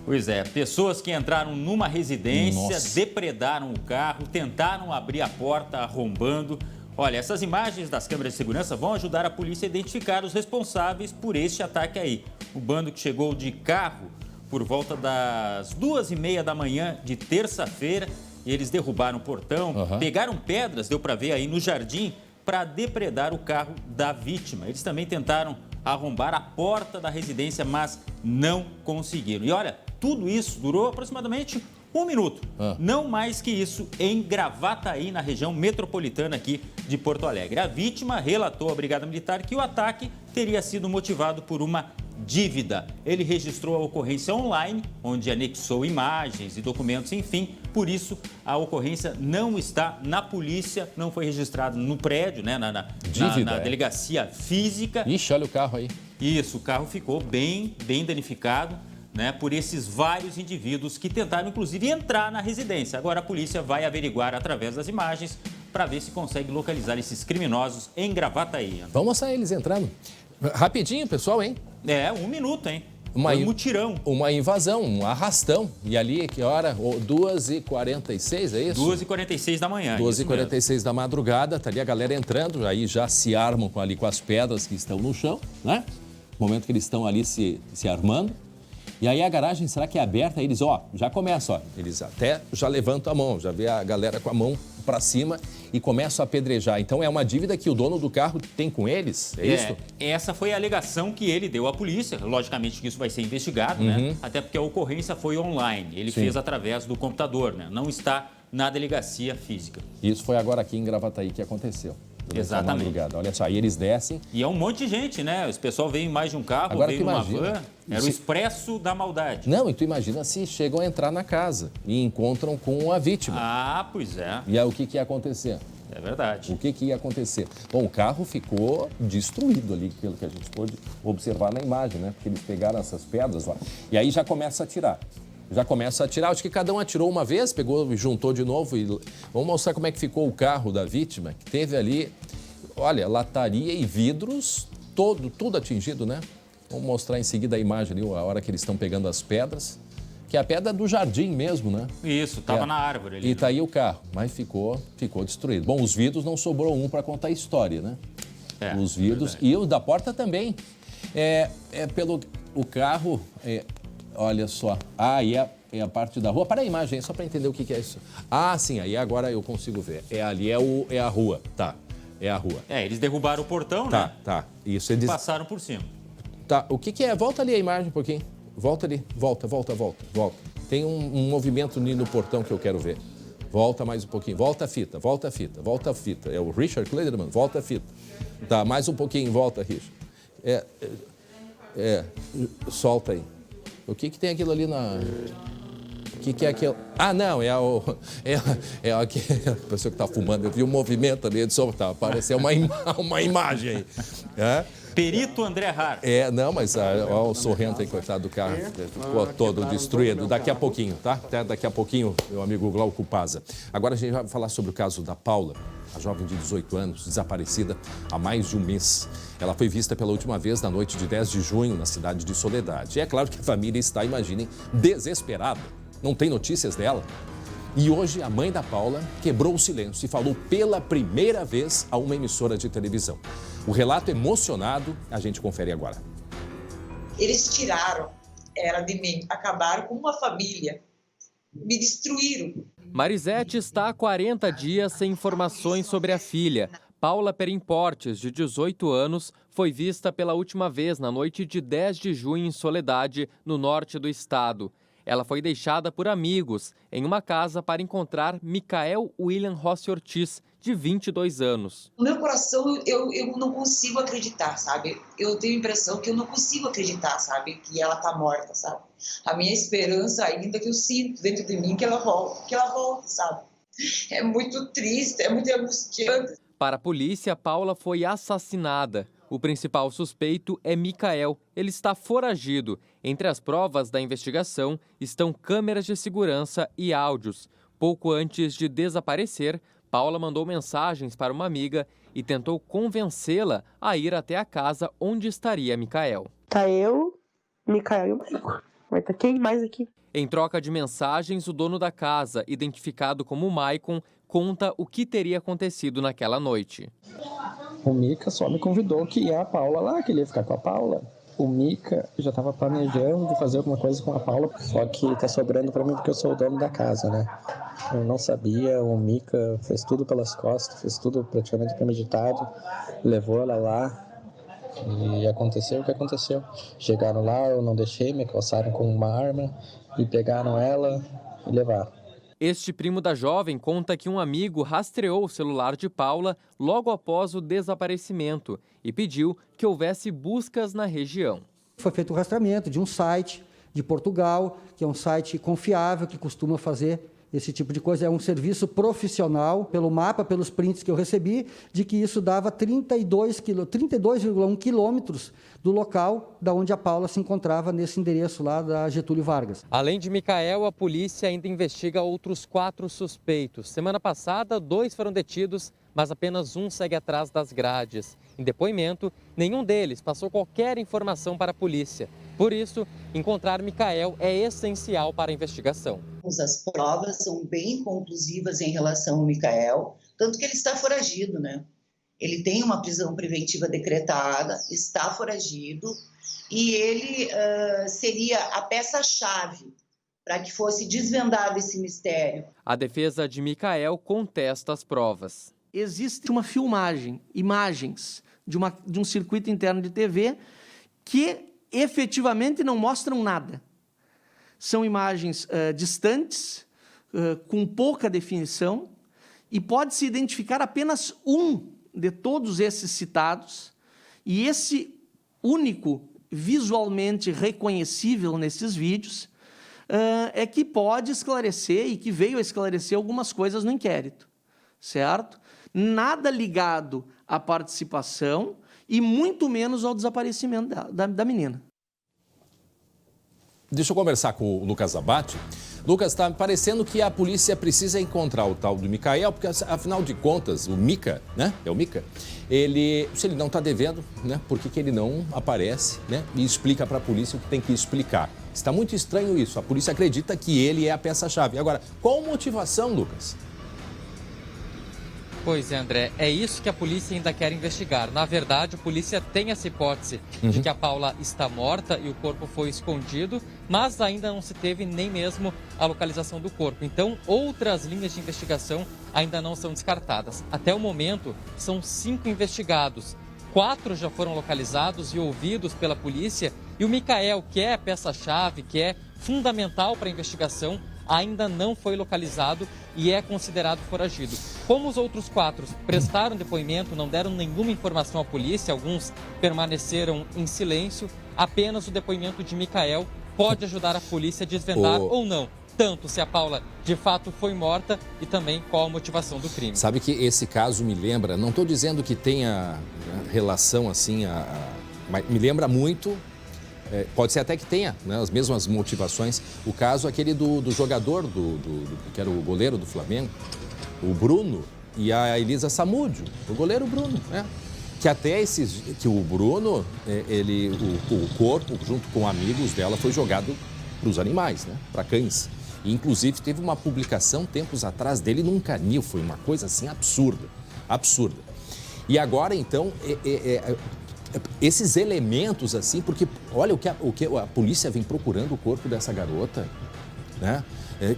Speaker 4: Pois é, pessoas que entraram numa residência, depredaram o carro, tentaram abrir a porta arrombando. Olha, essas imagens das câmeras de segurança vão ajudar a polícia a identificar os responsáveis por este ataque aí. O bando que chegou de carro por volta das 2h30 da manhã de terça-feira, e eles derrubaram o portão, pegaram pedras, deu para ver aí no jardim, para depredar o carro da vítima. Eles também tentaram arrombar a porta da residência, mas não conseguiram. E olha, tudo isso durou aproximadamente 1 minuto. Não mais que isso, em Gravataí, na região metropolitana aqui de Porto Alegre. A vítima relatou à Brigada Militar que o ataque teria sido motivado por uma dívida. Ele registrou a ocorrência online, onde anexou imagens e documentos, enfim. Por isso, a ocorrência não está na polícia, não foi registrada no prédio, né, na delegacia física.
Speaker 1: Ixi, olha o carro aí.
Speaker 4: Isso, o carro ficou bem danificado, né, por esses vários indivíduos que tentaram, inclusive, entrar na residência. Agora a polícia vai averiguar através das imagens para ver se consegue localizar esses criminosos em Gravataí.
Speaker 1: Vamos mostrar eles entrando. Rapidinho, pessoal, hein?
Speaker 4: 1 minuto, hein? Um mutirão.
Speaker 1: Uma invasão, um arrastão. E ali, que hora? 2h46, é isso?
Speaker 4: 2h46 da manhã.
Speaker 1: 2h46 da madrugada, tá ali a galera entrando, aí já se armam ali com as pedras que estão no chão, né? No momento que eles estão ali se armando. E aí a garagem, será que é aberta? Aí eles, já começam, eles até já levantam a mão, já vê a galera com a mão para cima e começam a apedrejar. Então é uma dívida que o dono do carro tem com eles, é isso?
Speaker 4: Essa foi a alegação que ele deu à polícia. Logicamente que isso vai ser investigado, né? Até porque a ocorrência foi online, ele fez através do computador, né? Não está na delegacia física.
Speaker 1: Isso foi agora aqui em Gravataí que aconteceu.
Speaker 4: Exatamente.
Speaker 1: Olha só, aí eles descem.
Speaker 4: E é um monte de gente, né? Os pessoal veio em mais de um carro,
Speaker 1: agora
Speaker 4: veio numa van. Era o expresso da maldade.
Speaker 1: Não, e tu imagina se chegam a entrar na casa e encontram com a vítima.
Speaker 4: Ah, pois é.
Speaker 1: E aí o que ia acontecer?
Speaker 4: É verdade.
Speaker 1: O que ia acontecer? Bom, o carro ficou destruído ali, pelo que a gente pôde observar na imagem, né? Porque eles pegaram essas pedras lá. E aí já começa a atirar. Acho que cada um atirou uma vez, pegou e juntou de novo. E vamos mostrar como é que ficou o carro da vítima, que teve ali, olha, lataria e vidros, tudo atingido, né? Vamos mostrar em seguida a imagem ali, a hora que eles estão pegando as pedras, que é a pedra do jardim mesmo, né?
Speaker 4: Isso, estava na árvore ali.
Speaker 1: E tá aí o carro, mas ficou destruído. Bom, os vidros não sobrou um para contar a história, né? Os vidros e o da porta também. O carro... Olha só. Aí é a parte da rua. Para a imagem, só para entender o que é isso. Ah, sim, aí agora eu consigo ver. Ali é a rua. Tá, é a rua.
Speaker 4: Eles derrubaram o portão, né?
Speaker 1: Tá. Isso, eles...
Speaker 4: passaram por cima.
Speaker 1: Tá, o que é? Volta ali a imagem um pouquinho. Volta ali. Volta. Tem um movimento ali no portão que eu quero ver. Volta mais um pouquinho. Volta a fita. É o Richard Klederman. Volta a fita. Tá, mais um pouquinho. Volta, Richard. Solta aí. O que tem aquilo ali na... O que é aquilo? Ah, não, é a pessoa que está fumando. Eu vi um movimento ali de soltar. Apareceu uma imagem aí.
Speaker 4: Perito André Har.
Speaker 1: Não, mas olha o Sorrento aí, coitado do carro, ficou todo destruído. Daqui a pouquinho, tá? Até daqui a pouquinho, meu amigo Glauco Paza. Agora a gente vai falar sobre o caso da Paula, a jovem de 18 anos, desaparecida há mais de um mês. Ela foi vista pela última vez na noite de 10 de junho, na cidade de Soledade. E é claro que a família está, imaginem, desesperada. Não tem notícias dela. E hoje a mãe da Paula quebrou o silêncio e falou pela primeira vez a uma emissora de televisão. O relato emocionado, a gente confere agora.
Speaker 2: Eles tiraram ela de mim, acabaram com uma família, me destruíram.
Speaker 6: Marisete está há 40 dias sem informações sobre a filha. Paula Perimportes, de 18 anos, foi vista pela última vez na noite de 10 de junho em Soledade, no norte do estado. Ela foi deixada por amigos em uma casa para encontrar Micael William Rossi Ortiz, de 22 anos.
Speaker 2: No meu coração, eu não consigo acreditar, sabe? Eu tenho a impressão que eu não consigo acreditar, sabe? Que ela tá morta, sabe? A minha esperança ainda que eu sinto dentro de mim que ela volte, sabe? É muito triste, é muito angustiante.
Speaker 6: Para a polícia, Paula foi assassinada. O principal suspeito é Micael. Ele está foragido. Entre as provas da investigação estão câmeras de segurança e áudios. Pouco antes de desaparecer, Paula mandou mensagens para uma amiga e tentou convencê-la a ir até a casa onde estaria Micael.
Speaker 15: Tá eu, Micael e o Mico. Vai estar quem mais aqui?
Speaker 6: Em troca de mensagens, o dono da casa, identificado como Maicon, conta o que teria acontecido naquela noite.
Speaker 16: O Mica só me convidou que ia a Paula lá, que ele ia ficar com a Paula. O Mica já estava planejando de fazer alguma coisa com a Paula, só que tá sobrando para mim porque eu sou o dono da casa, né? Eu não sabia, o Mica fez tudo pelas costas, fez tudo praticamente premeditado, levou ela lá e aconteceu o que aconteceu. Chegaram lá, eu não deixei, me calçaram com uma arma e pegaram ela e levaram.
Speaker 6: Este primo da jovem conta que um amigo rastreou o celular de Paula logo após o desaparecimento e pediu que houvesse buscas na região.
Speaker 17: Foi feito o rastreamento de um site de Portugal, que é um site confiável, que costuma fazer esse tipo de coisa. É um serviço profissional, pelo mapa, pelos prints que eu recebi, de que isso dava 32,1 quilômetros do local da onde a Paula se encontrava nesse endereço lá da Getúlio Vargas.
Speaker 6: Além de Micael, a polícia ainda investiga outros 4 suspeitos. Semana passada, 2 foram detidos, mas apenas um segue atrás das grades. Em depoimento, nenhum deles passou qualquer informação para a polícia. Por isso, encontrar Micael é essencial para a investigação.
Speaker 18: As provas são bem conclusivas em relação ao Micael, tanto que ele está foragido, né? Ele tem uma prisão preventiva decretada, está foragido e ele seria a peça-chave para que fosse desvendado esse mistério.
Speaker 6: A defesa de Micael contesta as provas.
Speaker 19: Existe uma filmagem, imagens de um circuito interno de TV que efetivamente não mostram nada. São imagens distantes, com pouca definição, e pode-se identificar apenas um de todos esses citados, e esse único visualmente reconhecível nesses vídeos é que pode esclarecer e que veio a esclarecer algumas coisas no inquérito, certo? Nada ligado à participação e muito menos ao desaparecimento da menina.
Speaker 1: Deixa eu conversar com o Lucas Abate. Lucas, está parecendo que a polícia precisa encontrar o tal do Micael, porque afinal de contas, o Mica, né? É o Mica. Se ele não está devendo, né? Por que ele não aparece, né? E explica para a polícia o que tem que explicar. Está muito estranho isso. A polícia acredita que ele é a peça-chave. Agora, qual a motivação, Lucas?
Speaker 6: Pois é, André, é isso que a polícia ainda quer investigar. Na verdade, a polícia tem essa hipótese de que a Paula está morta e o corpo foi escondido, mas ainda não se teve nem mesmo a localização do corpo. Então, outras linhas de investigação ainda não são descartadas. Até o momento, são 5 investigados. 4 já foram localizados e ouvidos pela polícia. E o Micael, que é a peça-chave, que é fundamental para a investigação, ainda não foi localizado e é considerado foragido. Como os outros 4 prestaram depoimento, não deram nenhuma informação à polícia, alguns permaneceram em silêncio, apenas o depoimento de Micael pode ajudar a polícia a desvendar ou não, tanto se a Paula de fato foi morta e também qual a motivação do crime.
Speaker 1: Sabe que esse caso me lembra, não estou dizendo que tenha relação assim Mas me lembra muito, pode ser até que tenha, né, as mesmas motivações, o caso aquele do jogador, que era o goleiro do Flamengo, o Bruno, e a Elisa Samúdio, o goleiro Bruno, né? Que até que o Bruno, o corpo, junto com amigos dela, foi jogado para os animais, né? Para cães. E, inclusive, teve uma publicação tempos atrás dele num canil. Foi uma coisa assim absurda. Absurda. E agora, então, esses elementos assim, porque olha o que a polícia vem procurando o corpo dessa garota, né?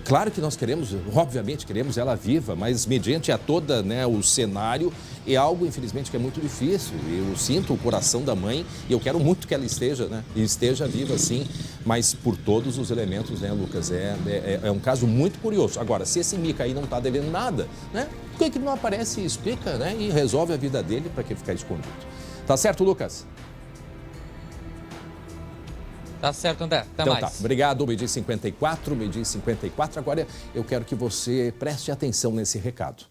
Speaker 1: Claro que nós queremos, obviamente queremos ela viva, mas mediante a toda, né, o cenário, é algo, infelizmente, que é muito difícil. Eu sinto o coração da mãe e eu quero muito que ela esteja viva, sim, mas por todos os elementos, né, Lucas? É um caso muito curioso. Agora, se esse Mica aí não está devendo nada, né, por que ele não aparece e explica, né, e resolve a vida dele para que ficar escondido? Tá certo, Lucas?
Speaker 6: Tá certo, André. Até
Speaker 1: então,
Speaker 6: mais.
Speaker 1: Tá. Obrigado, meio-dia 54, meio-dia 54. Agora eu quero que você preste atenção nesse recado.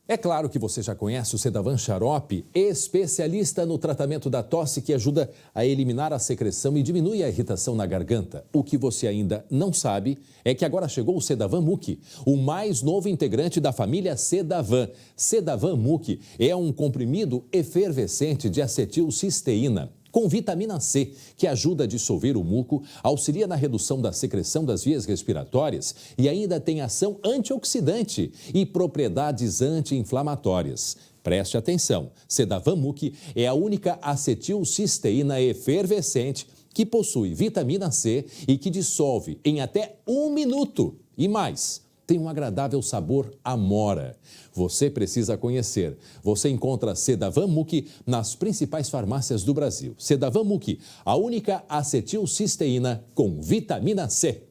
Speaker 1: É claro que você já conhece o Sedavan Xarope, especialista no tratamento da tosse que ajuda a eliminar a secreção e diminui a irritação na garganta. O que você ainda não sabe é que agora chegou o Sedavan Muki, o mais novo integrante da família Sedavan. Sedavan Muki é um comprimido efervescente de acetilcisteína com vitamina C, que ajuda a dissolver o muco, auxilia na redução da secreção das vias respiratórias e ainda tem ação antioxidante e propriedades anti-inflamatórias. Preste atenção, Sedavan Muki é a única acetilcisteína efervescente que possui vitamina C e que dissolve em até 1 minuto. E mais, tem um agradável sabor amora. Você precisa conhecer. Você encontra Sedavan Muki nas principais farmácias do Brasil. Sedavan Muki, a única acetilcisteína com vitamina C.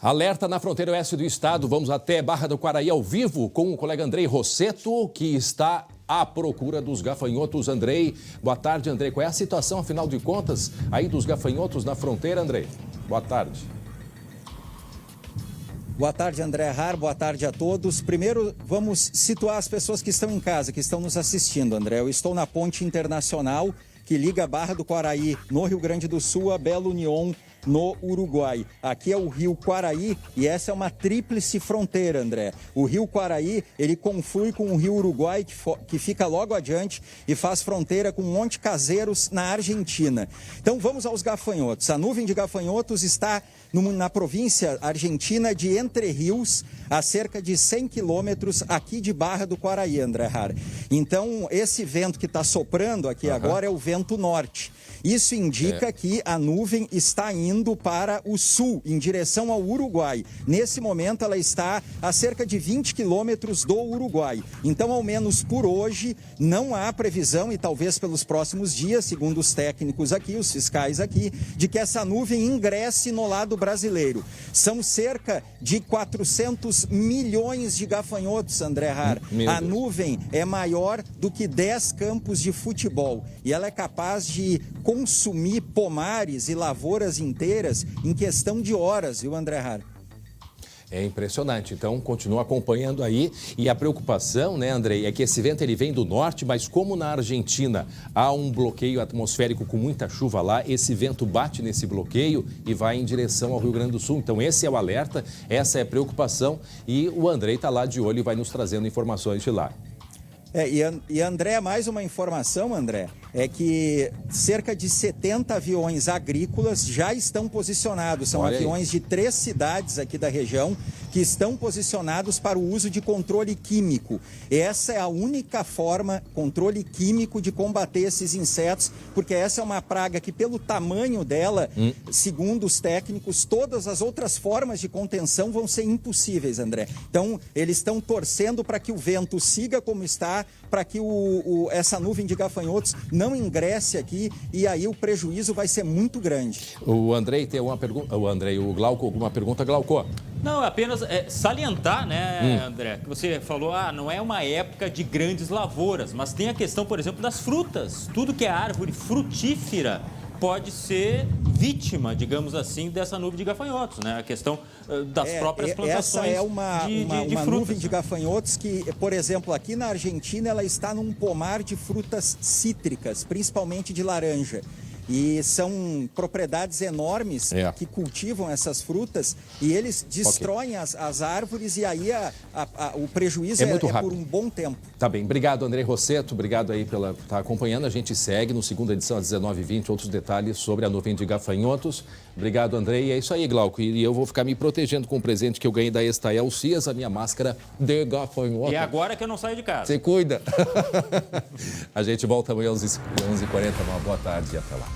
Speaker 1: Alerta na fronteira oeste do estado. Vamos até Barra do Quaraí ao vivo com o colega Andrei Rosseto, que está à procura dos gafanhotos. Andrei, boa tarde, Andrei. Qual é a situação, afinal de contas, aí dos gafanhotos na fronteira, Andrei? Boa tarde.
Speaker 20: Boa tarde, André Har, boa tarde a todos. Primeiro, vamos situar as pessoas que estão em casa, que estão nos assistindo, André. Eu estou na ponte internacional que liga Barra do Quaraí, no Rio Grande do Sul, a Belo União, no Uruguai. Aqui é o Rio Quaraí e essa é uma tríplice fronteira, André. O Rio Quaraí, ele conflui com o Rio Uruguai, que fica logo adiante e faz fronteira com Monte Caseiros, na Argentina. Então vamos aos gafanhotos. A nuvem de gafanhotos está na província argentina de Entre Rios, a cerca de 100 quilômetros aqui de Barra do Quaraí, André Har. Então, esse vento que está soprando aqui agora é o vento norte. Isso indica que a nuvem está indo para o sul, em direção ao Uruguai. Nesse momento, ela está a cerca de 20 quilômetros do Uruguai. Então, ao menos por hoje, não há previsão, e talvez pelos próximos dias, segundo os técnicos aqui, os fiscais aqui, de que essa nuvem ingresse no lado brasileiro. São cerca de 400 milhões de gafanhotos, André Har. A nuvem é maior do que 10 campos de futebol e ela é capaz de consumir pomares e lavouras inteiras em questão de horas, viu, André Har?
Speaker 1: É impressionante, então continua acompanhando aí. E a preocupação, né, Andrei, é que esse vento ele vem do norte, mas como na Argentina há um bloqueio atmosférico com muita chuva lá, esse vento bate nesse bloqueio e vai em direção ao Rio Grande do Sul. Então esse é o alerta, essa é a preocupação e o Andrei está lá de olho e vai nos trazendo informações de lá.
Speaker 20: E André, mais uma informação, André, é que cerca de 70 aviões agrícolas já estão posicionados. São aviões de 3 cidades aqui da região que estão posicionados para o uso de controle químico. Essa é a única forma, controle químico, de combater esses insetos, porque essa é uma praga que, pelo tamanho dela, segundo os técnicos, todas as outras formas de contenção vão ser impossíveis, André. Então, eles estão torcendo para que o vento siga como está, para que essa nuvem de gafanhotos não ingresse aqui e aí o prejuízo vai ser muito grande.
Speaker 1: O Andrei tem uma pergunta. O Glauco, alguma pergunta, Glauco?
Speaker 4: Não, apenas salientar, né, André, que você falou, não é uma época de grandes lavouras, mas tem a questão, por exemplo, das frutas. Tudo que é árvore frutífera pode ser vítima, digamos assim, dessa nuvem de gafanhotos, né? A questão das próprias plantações.
Speaker 20: Essa é uma
Speaker 4: frutas,
Speaker 20: nuvem de gafanhotos que, por exemplo, aqui na Argentina, ela está num pomar de frutas cítricas, principalmente de laranja. E são propriedades enormes que cultivam essas frutas e eles destroem as árvores e aí o prejuízo é por um bom tempo.
Speaker 1: Tá bem. Obrigado, Andrei Rossetto. Obrigado aí por estar acompanhando. A gente segue no segunda edição, às 19h20, outros detalhes sobre a nuvem de gafanhotos. Obrigado, Andrei. É isso aí, Glauco. E eu vou ficar me protegendo com o presente que eu ganhei da Estael Cias, a minha máscara de gafanhoto.
Speaker 4: E agora que eu não saio de casa.
Speaker 1: Você cuida. A gente volta amanhã às 11h40. Uma boa tarde e até lá.